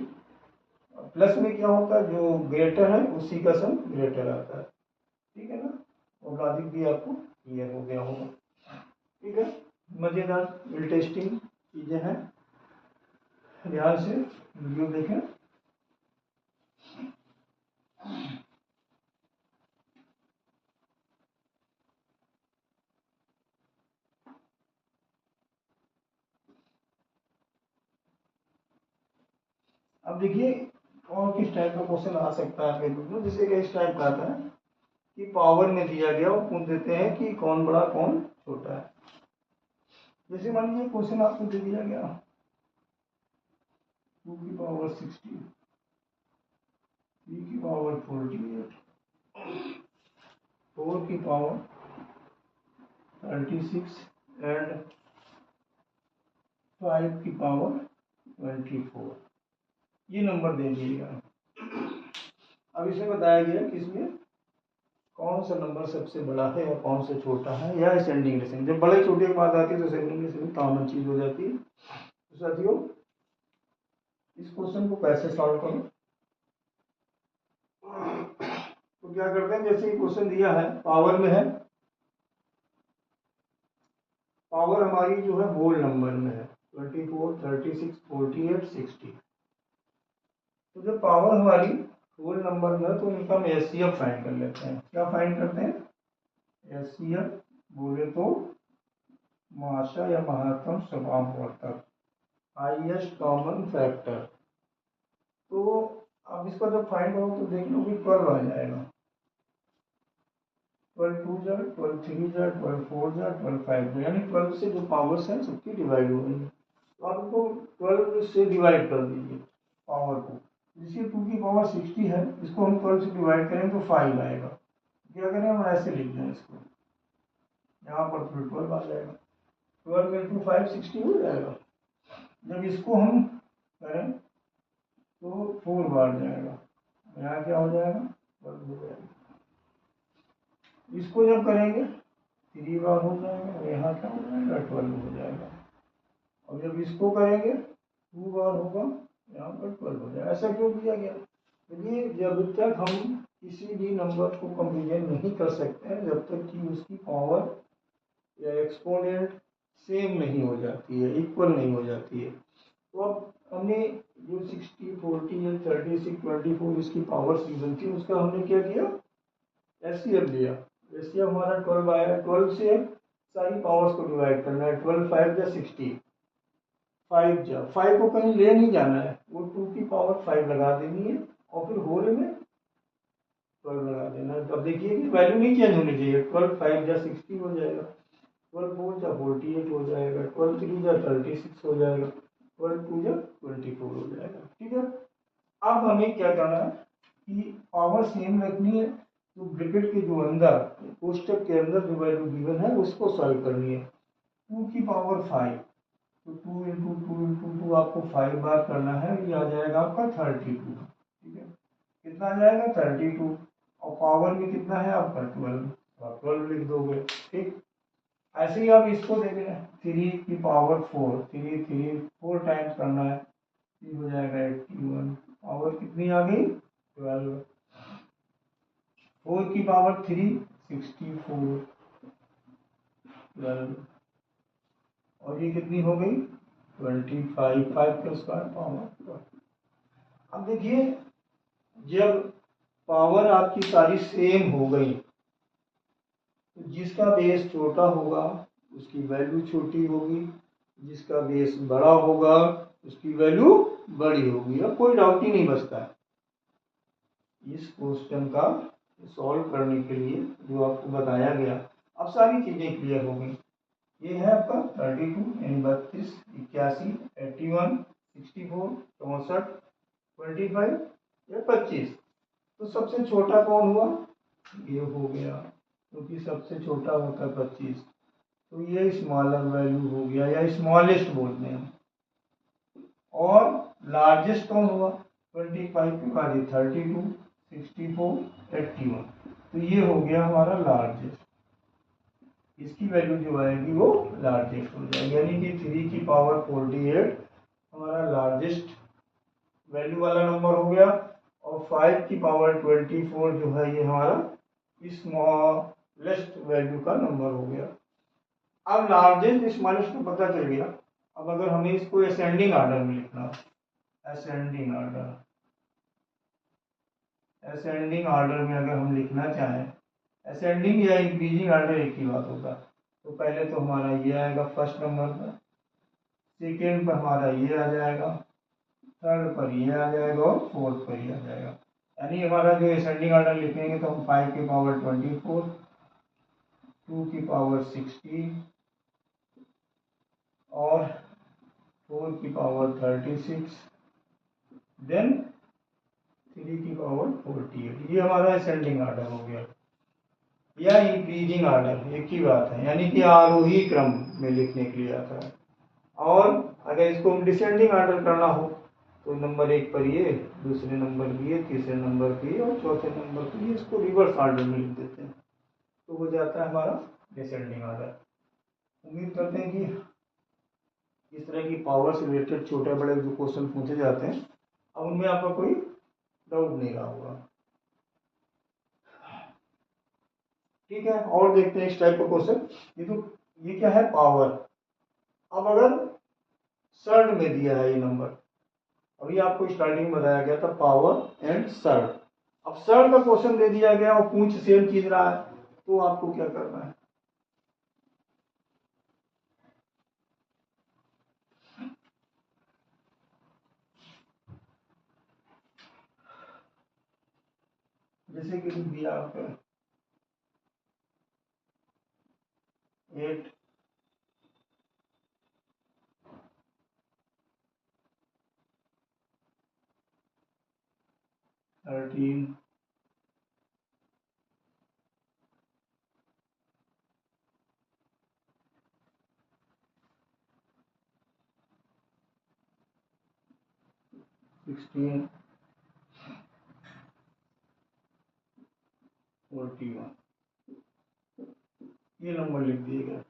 प्लस में क्या होता है, जो ग्रेटर है उसी का सम ग्रेटर आता है। ठीक है ना, और लॉजिक भी आपको क्लियर हो गया होगा। ठीक है, मज़ेदार इंटरेस्टिंग चीज़ें हैं, ध्यान से वीडियो देखें। अब देखिए और किस टाइप का क्वेश्चन आ सकता है आपके बुक में, जैसे कि इस टाइप का आता है कि पावर में दिया गया और पूछ देते हैं कि कौन बड़ा कौन छोटा है। जैसे मान लीजिए क्वेश्चन आपको दे दिया गया 2 की पावर 60, 3 की पावर 48, 4 की पावर 36 एंड 5 की पावर 24, ये नंबर दे दिएगा। अब इसमें बताया गया कि इसमें कौन सा नंबर सबसे बड़ा है और कौन सा छोटा है, या असेंडिंग डिसेंडिंग। जब बड़े छोटे की बात आती है तो असेंडिंग डिसेंडिंग कॉमन चीज हो जाती है। तो साथियों इस क्वेश्चन को कैसे सॉल्व करें, तो क्या करते हैं, जैसे क्वेश्चन दिया है पावर में है, पावर हमारी जो है होल नंबर में है, 24, 36, 48, 60। तो जब पावर हमारी होल नंबर में है तो उनका हम एचसीएफ फाइंड कर लेते हैं। क्या फाइंड करते हैं? एचसीएफ बोले तो महाशा या महत्तम समापवर्तक, हाईएस्ट कॉमन फैक्टर। तो अब इसका जब फाइंड करो तो देख लो कि 12 आ जाएगा। 12 2 जा, 12 3 जा, 12 4 जा, 12 5 जा, यानी 12 से जो पावर्स हैं सबकी डिवाइड हो गई है। तो आप इसको 12 से डिवाइड कर दीजिए पावर को। जिसकी 2 की पावर 60 है, इसको हम 12 से डिवाइड करें तो 5 आएगा। क्या करें, हम ऐसे लिख दें इसको, यहाँ पर फिर 12 आ जाएगा। 12 इंटू 5 60 हो जाएगा। जब इसको हम करें तो 4 बार जाएगा, यहाँ क्या हो जाएगा, 12 हो जाएगा। इसको जब करेंगे 3 बार हो जाएगा, यहाँ क्या हो जाएगा, 12 हो जाएगा। और जब इसको करेंगे 2 बार होगा, यहाँ पर 12 हो जाएगा। ऐसा क्यों किया गया? क्योंकि जब तक हम किसी भी नंबर को कंपेरिजन नहीं कर सकते हैं जब तक कि उसकी पावर या एक्सपोनेंट सेम नहीं हो जाती है, इक्वल नहीं हो जाती है। तो अब हमने जो 60, 40, 36, 24 इसकी पावर गिवन थी, उसका हमने क्या किया, एचसीएफ लिया। एचसीएफ हमारा 12 आया। 12 से सारी पावर्स को डिवाइड करना है। 12 5 या 60, 5 जा, 5 को कहीं ले नहीं जाना है, वो 2 की पावर 5 लगा देनी है और फिर होल में 12 लगा देना है। अब देखिए कि वैल्यू नहीं चेंज होनी चाहिए। 12 5 जा 60 हो जाएगा, 12 4 जा 48 हो जाएगा, 12 3 जा 36 हो जाएगा, 12 2 जा 24 हो जाएगा। ठीक है। अब हमें क्या करना है कि पावर सेम रखनी है, तो ब्रैकेट के जो अंदर कोष्टक के अंदर जो वैल्यू गिवन है उसको सॉल्व करनी है। 2 की पावर 5, तो 2 इंटू 2 इंटू 2 आपको 5 बार करना है, ये आ जाएगा आपका 32। ठीक है, कितना आ जाएगा, 32। और पावर में कितना है आपका 12, तो आप 12 लिख दोगे। ठीक, ऐसे ही आप इसको देख लें, 3 की पावर 4, 3 3 4 टाइम्स करना है, ये हो जाएगा 81। पावर कितनी आ गई, 12। 4 की पावर 3 64, 12। और ये कितनी हो गई, 25, 5 का स्क्वायर पावर। अब देखिए, जब पावर आपकी सारी सेम हो गई तो जिसका बेस छोटा होगा उसकी वैल्यू छोटी होगी, जिसका बेस बड़ा होगा उसकी वैल्यू बड़ी होगी। अब कोई डाउट ही नहीं बचता है। इस क्वेश्चन का सॉल्व करने के लिए जो आपको बताया गया, अब सारी चीजें क्लियर हो गई। ये है आपका 32 यानी 32, 81, 81, 64, 64, 25 या 25। तो सबसे छोटा कौन हुआ, ये हो गया, क्योंकि सबसे छोटा होता है 25। तो ये स्मॉलर वैल्यू हो गया या स्मॉलेस्ट बोलते हैं। और लार्जेस्ट कौन हुआ, 25 के बाद 32, 64, 81। तो ये हो गया हमारा लार्जेस्ट। इसकी वैल्यू जो आएगी वो लार्जेस्ट हो जाएगी, यानी कि 3 की पावर 48 हमारा लार्जेस्ट वैल्यू वाला नंबर हो गया। और 5 की पावर 24 जो है ये हमारा स्मॉलेस्ट वैल्यू का नंबर हो गया। अब लार्जेस्ट स्मॉलेस्ट को पता चल गया। अब अगर हमें इसको असेंडिंग ऑर्डर में लिखना, असेंडिंग ऑर्डर, असेंडिंग ऑर्डर में अगर हम लिखना चाहें, असेंडिंग या इंक्रीजिंग ऑर्डर एक ही बात होगा। तो पहले तो हमारा ये आएगा फर्स्ट नंबर पर, सेकेंड पर हमारा ये आ जाएगा, थर्ड पर ये आ जाएगा और फोर्थ पर ये आ जाएगा। यानी हमारा जो असेंडिंग ऑर्डर लिखेंगे तो हम 5 की पावर 24, 2 की पावर 60 और 4 की पावर 36, देन 3 की पावर 48। ये हमारा असेंडिंग ऑर्डर हो गया। या इंक्रीजिंग ऑर्डर एक ही बात है, यानी कि आरोही क्रम में लिखने के लिए आता है। और अगर इसको हम डिसेंडिंग ऑर्डर करना हो तो नंबर 1 पर ये, दूसरे नंबर पर ये, तीसरे नंबर पर ये और चौथे नंबर पर ये, इसको रिवर्स ऑर्डर में लिख देते हैं तो हो जाता है हमारा डिसेंडिंग ऑर्डर। उम्मीद करते हैं कि इस तरह की पावर से रिलेटेड छोटे बड़े जो क्वेश्चन पूछे जाते हैं अब उनमें आपका कोई डाउट नहीं रहा होगा। ठीक है, और देखते हैं इस टाइप का क्वेश्चन। ये क्या है, पावर। अब अगर सर्ड में दिया है ये नंबर। अभी आपको स्टार्टिंग में बताया गया था पावर एंड सर्ड। अब सर्ड का क्वेश्चन दे दिया गया और पूछ सेम चीज रहा है, तो आपको क्या करना है? जैसे कि लिख दिया आपका 8 13 16 41, ये नंबर लिख दिए गए।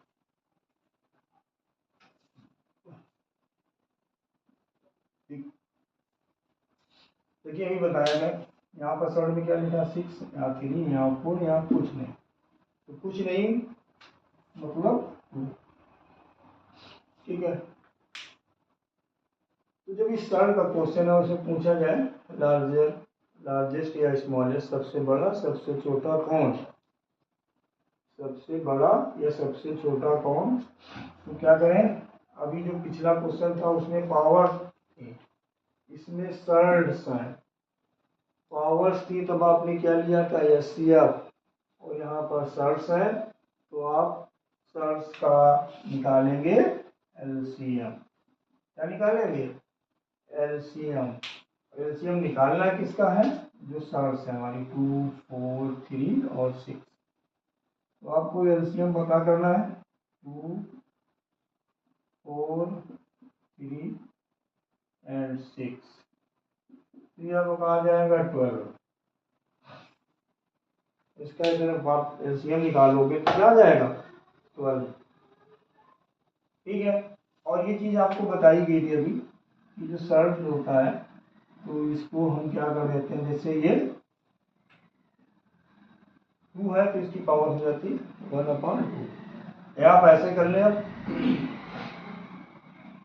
देखिए अभी बताया गया, यहाँ पर सर्ड में क्या लिखा 6, यहाँ 3, यहाँ 4, यहाँ कुछ नहीं, तो कुछ नहीं मतलब 2। ठीक है, तो जब इस सर्ड का क्वेश्चन है उसे पूछा जाए लार्जेस्ट या स्मॉलेस्ट, सबसे बड़ा सबसे छोटा कौन, सबसे बड़ा या सबसे छोटा कौन, तो क्या करें? अभी जो पिछला क्वेश्चन था उसमें पावर थी, इसमें सर्ड्स हैं, पावर्स थी, तब आपने क्या लिया था एचसीएफ, और यहाँ पर सर्ड्स है तो आप सर्ड्स का निकालेंगे एलसीएम। क्या निकालेंगे? एलसीएम। एलसीएम निकालना किसका है? जो सर्ड्स है हमारी 2, 4, 3 और 6। तो आपको एलसीएम पता करना है 2, 4, 3 एंड 6। तो यह आपको कहा जाएगा 12। इसका अगर आप एलसीएम निकालोगे तो क्या आ जाएगा? 12। ठीक है, और ये चीज़ आपको बताई गई थी अभी कि जो सर्ड होता है तो इसको हम क्या कर देते हैं, जैसे ये 2 है तो इसकी पावर हो जाती है 1/2, या आप ऐसे कर लें, अब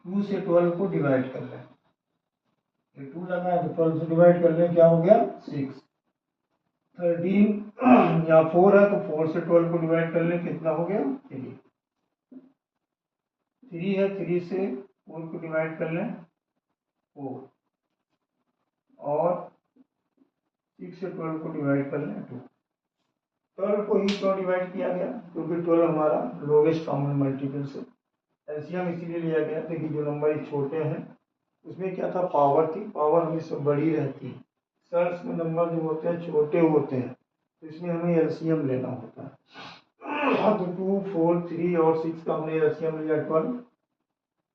2 से 12 को डिवाइड कर लें, ये 2 लगा है तो 12 से डिवाइड कर लें, क्या हो गया 6। 13 या 4 है तो 4 से 12 को डिवाइड कर लें, कितना हो गया 3। 3 है, 3 से 4 को डिवाइड कर लें 4, और 6 से 12 को डिवाइड कर लें 2। 12 को ही क्यों डिवाइड किया गया? क्योंकि 12 हमारा लोवेस्ट कॉमन मल्टीपल से एलसीएम इसीलिए लिया गया था कि जो नंबर छोटे हैं उसमें क्या था, पावर थी, पावर हमेशा बड़ी रहती है। सर्च में नंबर जो होते हैं छोटे होते हैं, तो इसमें हमें एलसीएम लेना होता है। तो 2, 4, 3 और 6 का हमने एलसीएम लिया 12।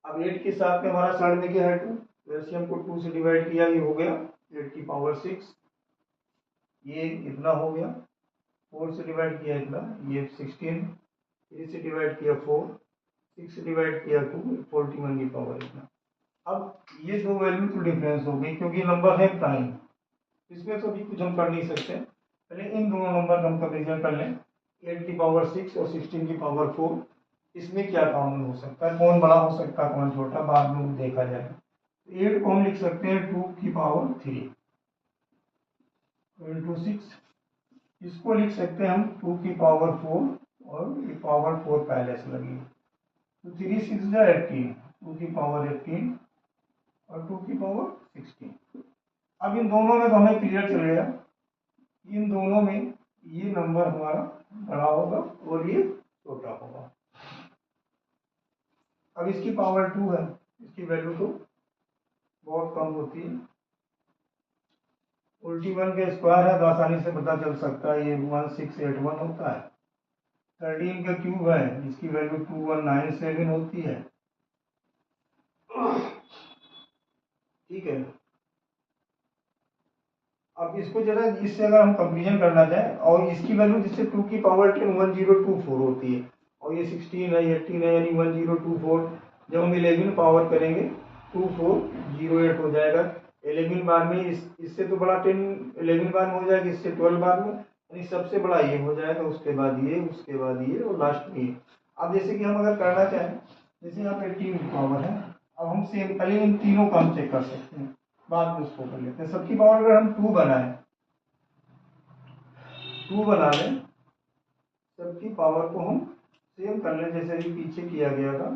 अब 8 के साथ में हमारा साइड में क्या है 2, एलसीएम को 2 से डिवाइड किया, ये हो गया 8 की पावर 6, ये इतना हो गया। 4 से डिवाइड किया इतना, ये 16, 3 से डिवाइड किया 4, 6 से डिवाइड किया 2, 41 की पावर इतना। अब ये दो वैल्यू तो डिफरेंस हो गई क्योंकि नंबर है प्राइम, इसमें तो भी कुछ हम कर नहीं सकते। पहले इन दोनों नंबर का हम कंपेरिजन कर लें, 8 की पावर 6 और 16 की पावर 4, इसमें क्या कॉमन हो सकता है, कौन बड़ा हो सकता है कौन छोटा, बाद में देखा जाएगा। 8 को हम लिख सकते हैं 2 की पावर 3 इंटू 6, इसको लिख सकते हैं हम 2 की पावर 4, और ये पावर 4 पहले से लगी, तो 3 6 18, 2 की पावर 18 और 2 की पावर 16। अब इन दोनों में तो हमें क्लियर चलेगा, इन दोनों में ये नंबर हमारा बड़ा होगा और ये छोटा होगा। अब इसकी पावर 2 है, इसकी वैल्यू तो बहुत कम होती है, उल्टी 1 के स्क्वायर है तो आसानी से पता चल सकता है, ये 1681 होता है। 13 का क्यूब है, इसकी वैल्यू 2197 होती है। ठीक है, अब इसको जरा इससे अगर हम कंपेरिजन करना चाहें, और इसकी वैल्यू जिससे 2 की पावर 10 1024 होती है, और ये 16 है 18 है, यानी 1024, जब हम 11 पावर करेंगे 2408 हो जाएगा। 11 बार में इससे तो बड़ा 10 11 बार में हो जाएगा, इससे 12 बार में, यानी सबसे बड़ा ये हो जाएगा, उसके बाद ये, उसके बाद ये, और लास्ट में ये। अब जैसे कि हम अगर करना चाहें, जैसे यहाँ पे 18 की पावर है, अब हम सेम पहले इन तीनों का हम चेक कर सकते हैं, बाद में उसको कर लेते हैं। सबकी पावर अगर हम 2 बनाए, 2 बना लें, सबकी पावर को हम सेम कर लें जैसे अभी पीछे किया गया था।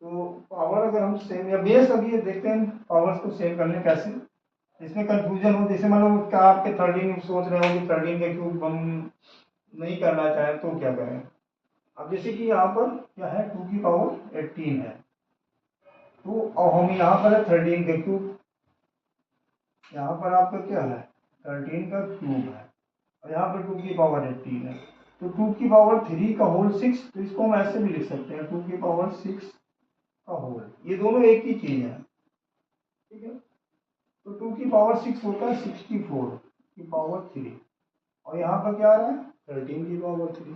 तो पावर अगर हम सेम या बेस, अभी देखते हैं पावर्स को सेम करने कैसे, इसमें कंफ्यूजन हो। जैसे मान लो क्या आपके 13 सोच रहे हो कि 13 का क्यूब हम नहीं करना चाहें तो क्या करें। अब जैसे कि यहाँ पर क्या है, 2 की पावर 18 है, तो अब हम यहाँ पर है 13 का क्यूब, यहाँ पर आपका क्या है 13 का क्यूब है, और यहाँ पर 2 की पावर 18 है, तो 2 की पावर 3 का होल 6, तो इसको हम ऐसे भी लिख सकते हैं 2 की पावर 6 का होल, ये दोनों एक ही चीज है, ठीक है। तो 2 की पावर 6 होता है 64 की पावर 3, और यहाँ पर क्या आ रहा है 13 की पावर 3,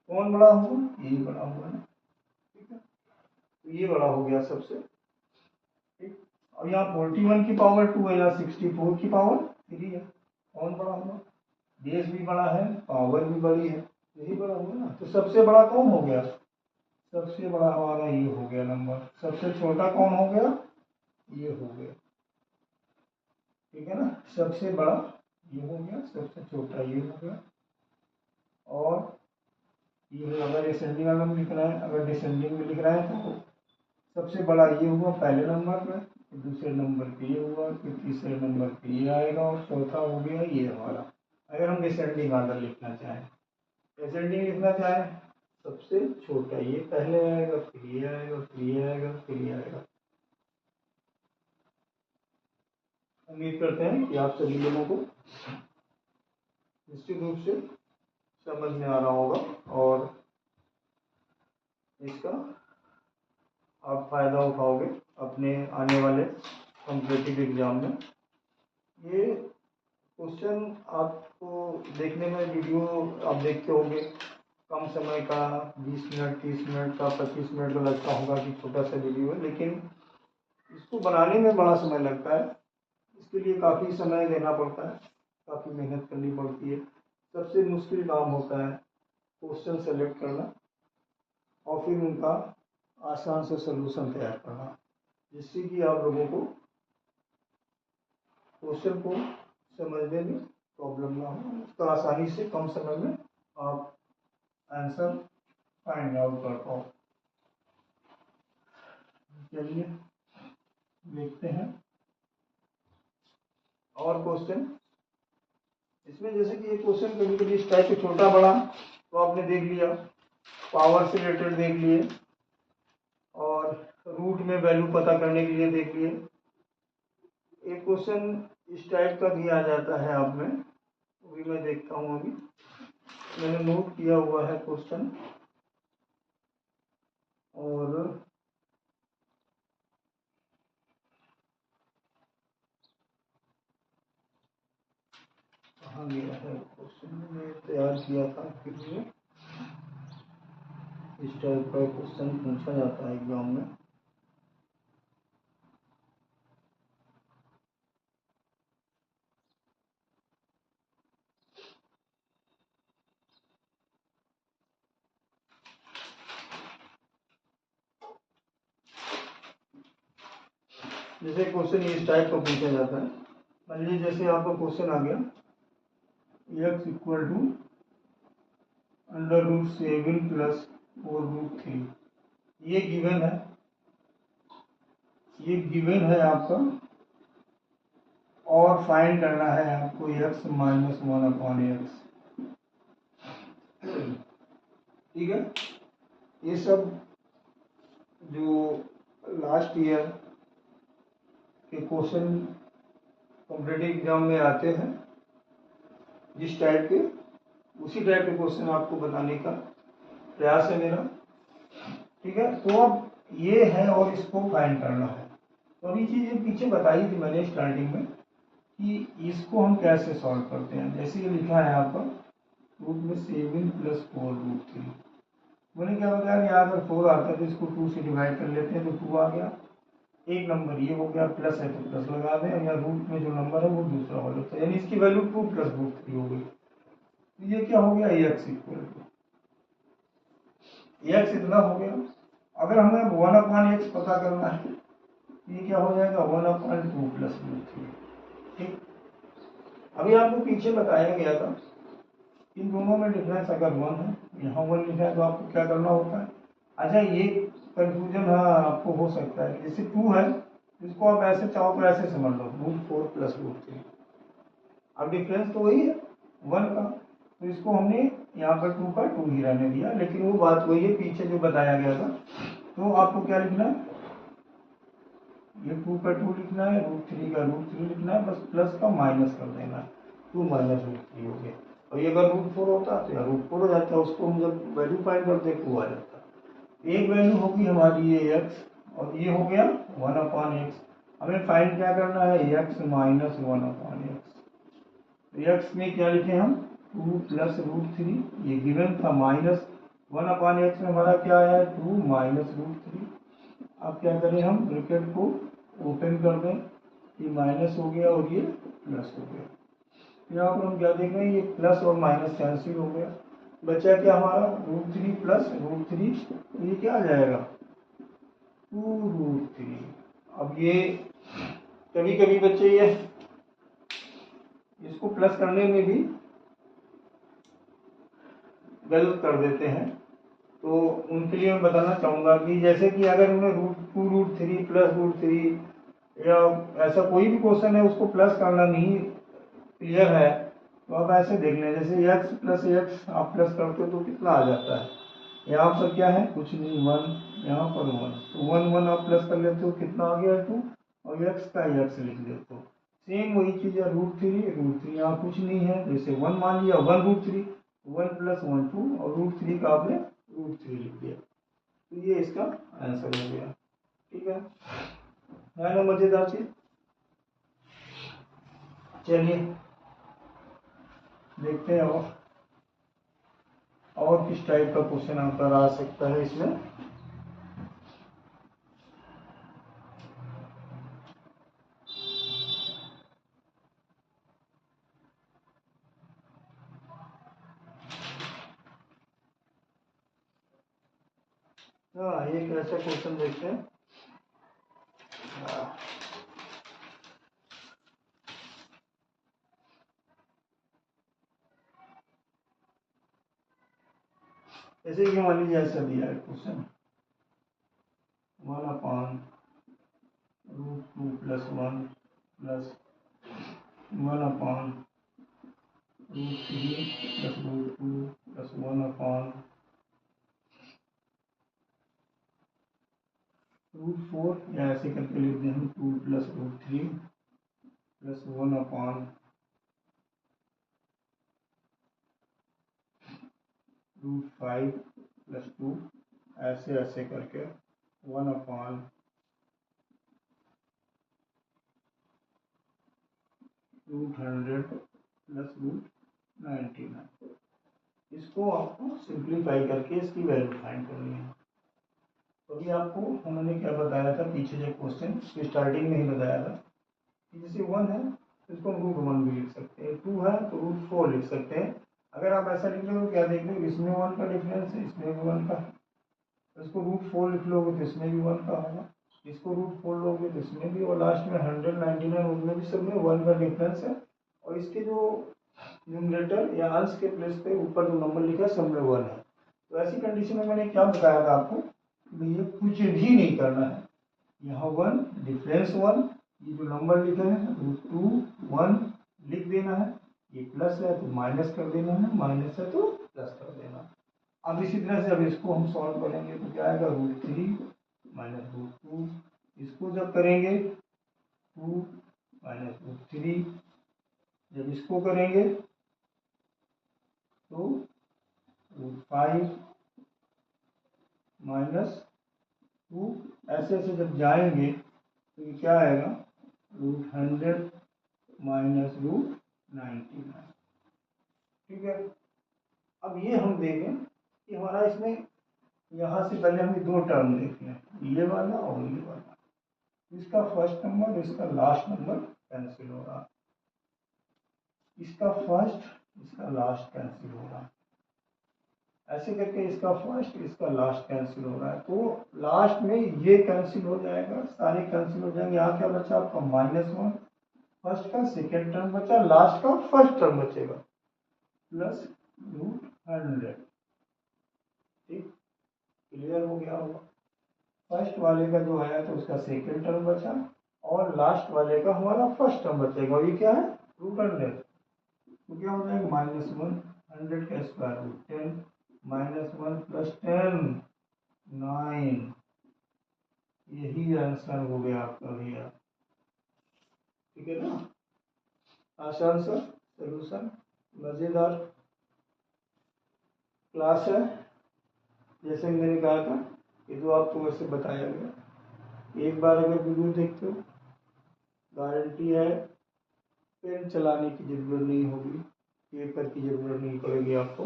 कौन बड़ा होगा, यही बड़ा होगा ना, ठीक है। तो ये बड़ा हो गया सबसे, ठीक। और यहाँ 41 की पावर 2 है, यहाँ 64 की पावर 3 है, कौन बड़ा होगा, बेस भी बड़ा है, पावर भी बड़ी है, यही बड़ा होगा ना। तो सबसे बड़ा कौन हो गया, सबसे बड़ा हमारा ये हो गया नंबर, सबसे छोटा कौन हो गया, ये हो गया, ठीक है ना। सबसे बड़ा ये हो गया, सबसे छोटा ये हो गया, और ये अगर असेंडिंग वाला में लिख रहा है, अगर डिसेंडिंग में लिख रहा है तो सबसे बड़ा ये हुआ पहले नंबर पे, फिर दूसरे नंबर पे ये हुआ, फिर तीसरे नंबर पे ये आएगा, और चौथा हो गया ये हमारा। अगर हम डिसेंडिंग ऑर्डर लिखना चाहें, डिसेंडिंग लिखना चाहें, सबसे छोटा ये पहले आएगा, फिर ये आएगा, फिर ये आएगा, फिर ये आएगा। उम्मीद करते हैं कि आप सभी लोगों को निश्चित रूप से समझ में आ रहा होगा, और इसका आप फायदा उठाओगे अपने आने वाले कॉम्पिटिटिव एग्जाम में। ये क्वेश्चन आपको देखने में, वीडियो आप देखते होंगे कम समय का, 20 मिनट 30 मिनट का 25 मिनट का लगता होगा कि छोटा सा वीडियो है, लेकिन इसको बनाने में बड़ा समय लगता है। इसके लिए काफ़ी समय देना पड़ता है, काफ़ी मेहनत करनी पड़ती है। सबसे मुश्किल काम होता है क्वेश्चन सेलेक्ट करना, और फिर उनका आसान से सलूशन तैयार करना, जिससे कि आप लोगों को क्वेश्चन को समझने में प्रॉब्लम ना हो, उसका आसानी से कम समय में आप आंसर फाइंड आउट कर पाओ। चलिए देखते हैं और क्वेश्चन। इसमें जैसे कि एक क्वेश्चन कभी कभी इस टाइप के छोटा बड़ा तो आपने देख लिया, पावर से रिलेटेड देख लिए, और रूट में वैल्यू पता करने के लिए देख लिए। एक क्वेश्चन इस टाइप का भी आ जाता है आप में, वो भी मैं देखता हूँ, अभी मैंने नोट किया हुआ है क्वेश्चन, और कहाँ गया है क्वेश्चन, मैंने तैयार किया था आपके लिए। इस टाइप का क्वेश्चन पूछा जाता है एग्जाम में। जैसे क्वेश्चन इस टाइप का पूछा जाता है, मान लीजिए जैसे आपका क्वेश्चन आ गया x इक्वल टू √7 + 4√3, ये गिवन है, ये गिवन है आपका, और फाइंड करना है आपको x - 1/x, ठीक है। ये सब जो लास्ट ईयर के क्वेश्चन कॉम्पिटिटिव एग्जाम में आते हैं, जिस टाइप के, उसी टाइप के क्वेश्चन आपको बताने का प्रयास है मेरा, ठीक है। तो अब ये है और इसको फाइंड करना है। तो अभी चीज़ें पीछे बताई थी मैंने स्टार्टिंग में कि इसको हम कैसे सॉल्व करते हैं। जैसे ये लिखा है आपका रूट में 7 + 4√3, मैंने क्या बताया कि अगर 4 आता है तो इसको 2 से डिवाइड कर लेते हैं, तो 2 आ गया, एक नंबर ये हो गया, प्लस है तो प्लस लगा दें, या रूट में जो नंबर है वो दूसरा हो जाता है, यानी इसकी वैल्यू 2 + √3 हो गई। तो ये क्या हो गया, x इक्वल टू x इतना हो गया, अगर हमें 1/x पता करना है, ये क्या हो जाएगा 1/2 प्लस रूट थ्री। ठीक, अभी आपको पीछे बताया गया था इन दोनों में डिफरेंस अगर 1 है, यहाँ 1 लिखा है, तो आपको क्या करना होता है। अच्छा, ये कंफ्यूजन हाँ आपको हो सकता है, जैसे 2 है, इसको आप ऐसे चाहो तो ऐसे समझ लो √4 प्लस √3। अब डिफरेंस तो वही है 1 का, तो इसको हमने यहाँ पर 2 का 2 ही रहने दिया, लेकिन वो बात वही है पीछे जो बताया गया था। तो आपको क्या लिखना है, ये 2 का 2 लिखना है, √3 का √3 लिखना है, बस प्लस का माइनस कर देना है, 2 माइनस √3 हो गया। और ये अगर √4 होता तो या √4 हो जाता, उसको हम जब वैल्यू फाइंड करते 2 आ जाता। एक वैल्यू होगी हमारी ये x, और ये हो गया 1/x। हमें फाइंड क्या करना है, x माइनस 1/x। तो x में क्या लिखे हम 2 प्लस √3, ये गिवन था, माइनस 1/x में हमारा क्या आया 2 माइनस √3। अब क्या करें, हम ब्रैकेट को ओपन कर दें, ये माइनस हो गया और ये प्लस हो गया। यहाँ पर हम क्या देख रहे हैं, ये प्लस और माइनस कैंसिल हो गया, बचा क्या हमारा √3 प्लस √3, ये क्या आ जाएगा 2√3। अब ये कभी कभी बच्चे ये इसको प्लस करने में भी गलत कर देते हैं, तो उनके लिए मैं बताना चाहूँगा कि जैसे कि अगर उन्हें √2√3 प्लस √3 या ऐसा कोई भी क्वेश्चन है उसको प्लस करना नहीं क्लियर है, तो आप ऐसे देख लें, जैसे x प्लस एक्स आप प्लस करते हो तो कितना आ जाता है, यहाँ पर क्या है कुछ नहीं 1, यहाँ पर 1, तो 1 आप प्लस कर लेते हो, कितना आ गया 2, और x का x लिख देते हो। सेम वही चीज़ है √3 यहाँ कुछ नहीं है, जैसे 1 मान लिया 1√3, 1 प्लस 1 2, और √3 का आपने √3 लिख दिया, तो ये इसका आंसर हो गया। ठीक है ना मजेदार चीज। चलिए देखते हैं और किस टाइप का क्वेश्चन आंसर आ सकता है इसमें। हाँ, एक ऐसा क्वेश्चन देखते हैं। ऐसे कि मान लीजिए ऐसा दिया है question 1/√2 plus 1 plus 1/√3 plus √2 plus 1/√4, या ऐसे करके लिख दें हम 2 प्लस √3 प्लस 1/√5 प्लस 2, ऐसे ऐसे करके 1/√100 प्लस √99। इसको आपको सिंप्लीफाई करके इसकी वैल्यू फाइंड करनी है। तो अभी आपको उन्होंने क्या बताया था पीछे जो क्वेश्चन स्टार्टिंग में ही बताया था कि जैसे 1 है तो इसको हम √1 भी लिख सकते हैं, 2 है तो √4 लिख सकते हैं। अगर आप ऐसा लिख लो तो क्या देख लो, इसमें 1 का डिफरेंस है, इसमें भी 1 का है, तो इसको √4 लिख लोगे तो इसमें भी 1 का होगा, इसको √4 लोगे तो इसमें भी, और लास्ट में 199 उनमें भी सब में 1 का डिफरेंस है, और इसके जो न्यूमरेटर या अंश के प्लेस पे ऊपर जो नंबर लिखा है सब में 1 है। तो ऐसी कंडीशन में मैंने क्या बताया था आपको, भैया कुछ भी नहीं करना है, यहाँ 1 डिफरेंस 1, ये जो नंबर लिखे हैं √2 1 लिख देना है, ये प्लस है तो माइनस कर देना है, माइनस है तो प्लस कर देना। अब इसी तरह से अब इसको हम सॉल्व करेंगे तो क्या आएगा √3 माइनस √2, इसको जब करेंगे 2 माइनस √3, जब इसको करेंगे तो √5 माइनस 2, ऐसे ऐसे जब जाएंगे तो ये क्या आएगा √100 माइनस √99। ठीक है, अब ये हम देखें कि हमारा इसमें यहाँ से पहले हमें दो टर्म देखते हैं, ये वाला और ये वाला, इसका फर्स्ट नंबर इसका लास्ट नंबर कैंसिल हो रहा, इसका फर्स्ट इसका लास्ट कैंसिल हो रहा, ऐसे करके इसका फर्स्ट इसका लास्ट कैंसिल हो रहा है, तो लास्ट में ये कैंसिल हो जाएगा, सारे कैंसिल हो जाएंगे। यहाँ क्या बचा आपका -1, फर्स्ट का सेकेंड टर्म बचा, लास्ट का फर्स्ट टर्म बचेगा, प्लस √100। ठीक, क्लियर हो गया होगा। फर्स्ट वाले का जो आया था उसका सेकेंड टर्म बचा, और लास्ट वाले का हमारा फर्स्ट टर्म बचेगा। ये क्या है, √100। तो क्या हो जाएगा, -1, 100 का स्क्वायर रूट 10, -1 + 10 9। यही आंसर हो गया आपका भैया। ठीक है ना, आसान सा सोल्यूशन, मजेदार क्लास है। जैसे मैंने कहा था कि जो आपको वैसे बताया गया, एक बार अगर वीडियो देखते हो, गारंटी है पेन चलाने की जरूरत नहीं होगी, पेपर की जरूरत नहीं पड़ेगी आपको।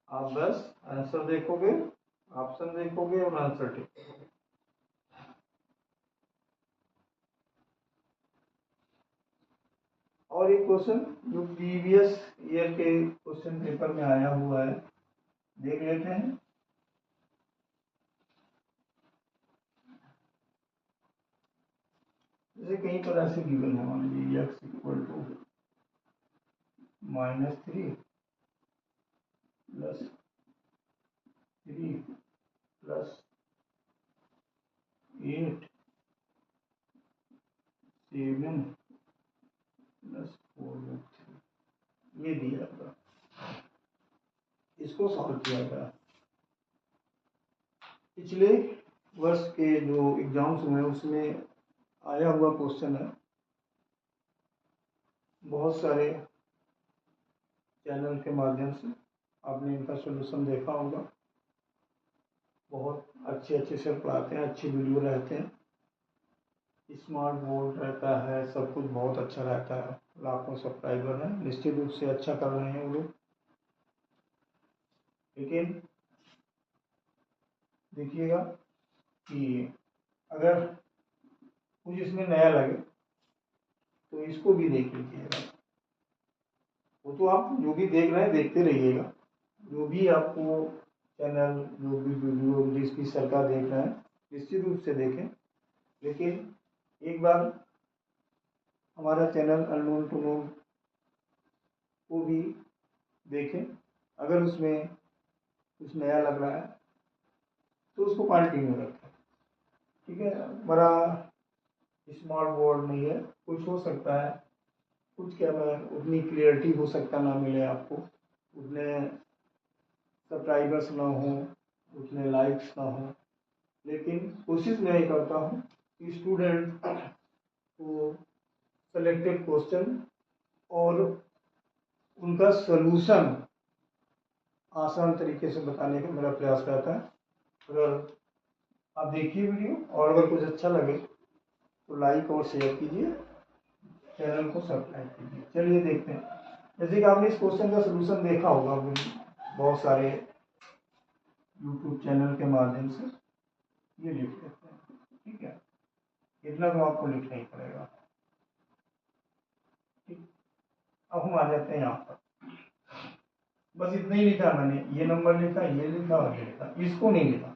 आप बस आंसर देखोगे, ऑप्शन देखोगे और आंसर टिक करोगे। और एक क्वेश्चन जो प्रीवियस ईयर के क्वेश्चन पेपर में आया हुआ है, देख लेते हैं। जैसे कहीं पर ऐसे गिवन है, मान लीजिए x = -3 + 3 + 8 7 + 4 ये दिया था, इसको सॉल्व किया था। पिछले वर्ष के जो एग्जाम्स हुए उसमें आया हुआ क्वेश्चन है। बहुत सारे चैनल के माध्यम से आपने इनका सलूशन देखा होगा। बहुत अच्छे अच्छे से पढ़ाते हैं, अच्छी वीडियो रहते हैं, स्मार्ट बोर्ड रहता है, सब कुछ बहुत अच्छा रहता है। लाखों सब्सक्राइबर हैं, निश्चित रूप से अच्छा कर रहे हैं वो लोग। लेकिन देखिएगा कि अगर कुछ इसमें नया लगे तो इसको भी देख लीजिएगा। वो तो आप जो भी देख रहे हैं देखते रहिएगा, जो भी आपको चैनल, जो भी वीडियो जिसकी सरकार देख रहे हैं निश्चित रूप से देखें। लेकिन एक बार हमारा चैनल अननोन टू नोन को भी देखें, अगर उसमें कुछ नया लग रहा है तो उसको कंटिन्यू रखें। ठीक है, बड़ा स्मार्ट बोर्ड नहीं है, कुछ हो सकता है, कुछ क्या मैं उतनी क्लियरिटी हो सकता ना मिले आपको, उतने सब्सक्राइबर्स ना हो, उतने लाइक्स ना हो, लेकिन कोशिश मैं ये करता हूँ कि स्टूडेंट को सेलेक्टेड क्वेश्चन और उनका सलूशन आसान तरीके से बताने का मेरा प्रयास रहता है। अगर आप देखिए वीडियो और अगर कुछ अच्छा लगे तो लाइक और शेयर कीजिए, चैनल को सब्सक्राइब कीजिए। चलिए देखते हैं। जैसे कि आपने इस क्वेश्चन का सलूशन देखा होगा बहुत सारे यूट्यूब चैनल के माध्यम से, ये लिख लेते हैं। ठीक है, इतना तो आपको लिखना ही पड़ेगा। ठीक, अब हम आ जाते हैं यहाँ पर। बस इतना ही लिखा मैंने, ये नंबर लिखा, ये लिखा और ये लिखा, इसको नहीं लिखा।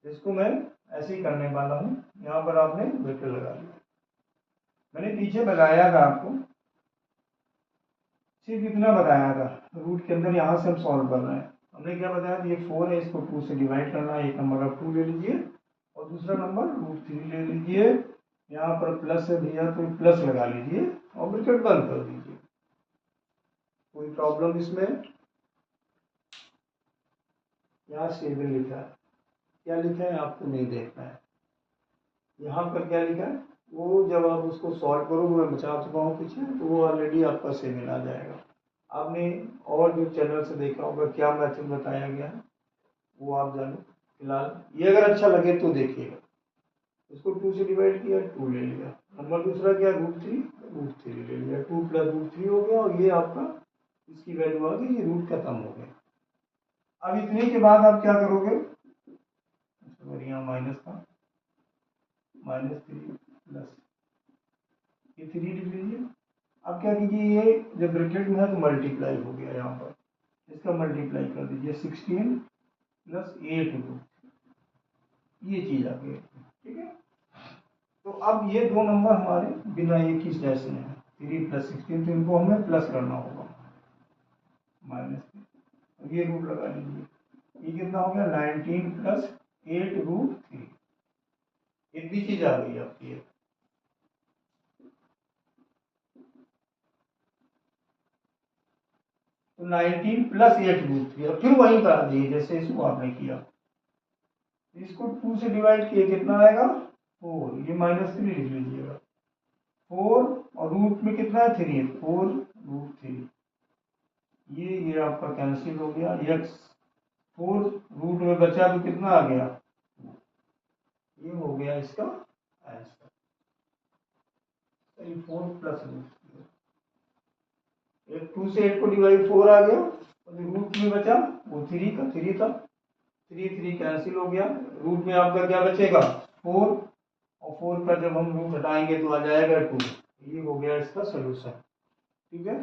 इसको मैं ऐसे ही करने वाला हूँ। यहाँ पर आपने वेक्टर लगा लिया। मैंने पीछे बताया था आपको, सिर्फ इतना बताया था, रूट के अंदर यहाँ से हम सॉल्व कर रहे हैं। हमने क्या बताया था, ये 4 है, इसको 2 से डिवाइड करना है। एक नंबर आप 2 ले लीजिए और दूसरा नंबर √3 ले लीजिए। यहाँ पर प्लस है भैया तो प्लस लगा लीजिए और ब्रैकेट बंद कर दीजिए। कोई प्रॉब्लम इसमें? यहाँ 7 लिखा है, क्या लिखा है आपको नहीं देखना है। यहाँ पर क्या लिखा है वो जब आप उसको सॉल्व करोगे, मैं बचा चुका हूँ पीछे, तो वो ऑलरेडी आपका 7 आ जाएगा। आपने और जो चैनल से देखा होगा क्या मैथड बताया गया है वो आप जानो। फिलहाल ये अगर अच्छा लगे तो देखिएगा। इसको 2 से डिवाइड किया, 2 ले लिया। नंबर दूसरा क्या, √3 ले लिया। 2 + √3 हो गया और ये आपका इसकी वैल्यू आ गई, ये रूट खत्म हो गया। अब इतने के बाद आप क्या करोगे, यहाँ माइनस था, -3 प्लस ये 3 लिख लीजिए। अब क्या कीजिए, ये जब ब्रैकेट में है तो मल्टीप्लाई हो गया यहाँ पर, इसका मल्टीप्लाई कर दीजिए 16 प्लस 8 रूट, ये चीज़ आ गई। ठीक है, तो अब ये दो नंबर हमारे बिना एक ही जैसे हैं, 3 प्लस 16, तो इनको हमें प्लस करना होगा, माइनस, ये रूट लगा लीजिए, ये कितना हो गया 19 प्लस 8 रूट 3, इतनी चीज आ गई आपकी ये। तो 19 प्लस 8 रूट 3, फिर वही करा दिए जैसे इसको आपने किया, इसको 2 से डिवाइड किए, कितना आएगा 4, ये -3 लिख लीजिएगा, 4 और रूट में कितना है 3, 4 रूट 3, ये आपका कैंसिल हो गया, x 4 रूट में बचा तो कितना आ गया, ये हो गया इसका आंसर। 4 प्लस रूट, एक 2 से 8 को डिवाइड 4 आ गया, और जो रूट में बचा वो 3 का 3 था, 3 कैंसिल हो गया, रूट में आपका क्या बचेगा 4, और 4 का जब हम रूट हटाएंगे तो आ जाएगा 2, ये हो गया इसका सोल्यूशन। ठीक है,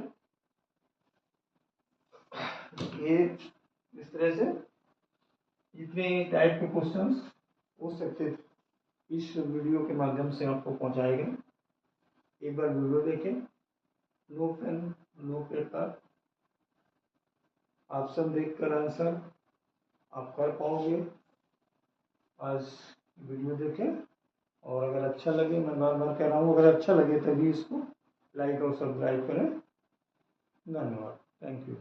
ये इस तरह से जितने टाइप के क्वेश्चंस हो सकते इस वीडियो के माध्यम से आपको पहुंचाए गए। एक बार वीडियो देखें, no pen no paper, option देखकर आंसर आप कर पाओगे। आज वीडियो देखें, और अगर अच्छा लगे, मैं बार बार कह रहा हूँ, अगर अच्छा लगे तभी इसको लाइक और सब्सक्राइब करें। धन्यवाद, थैंक यू।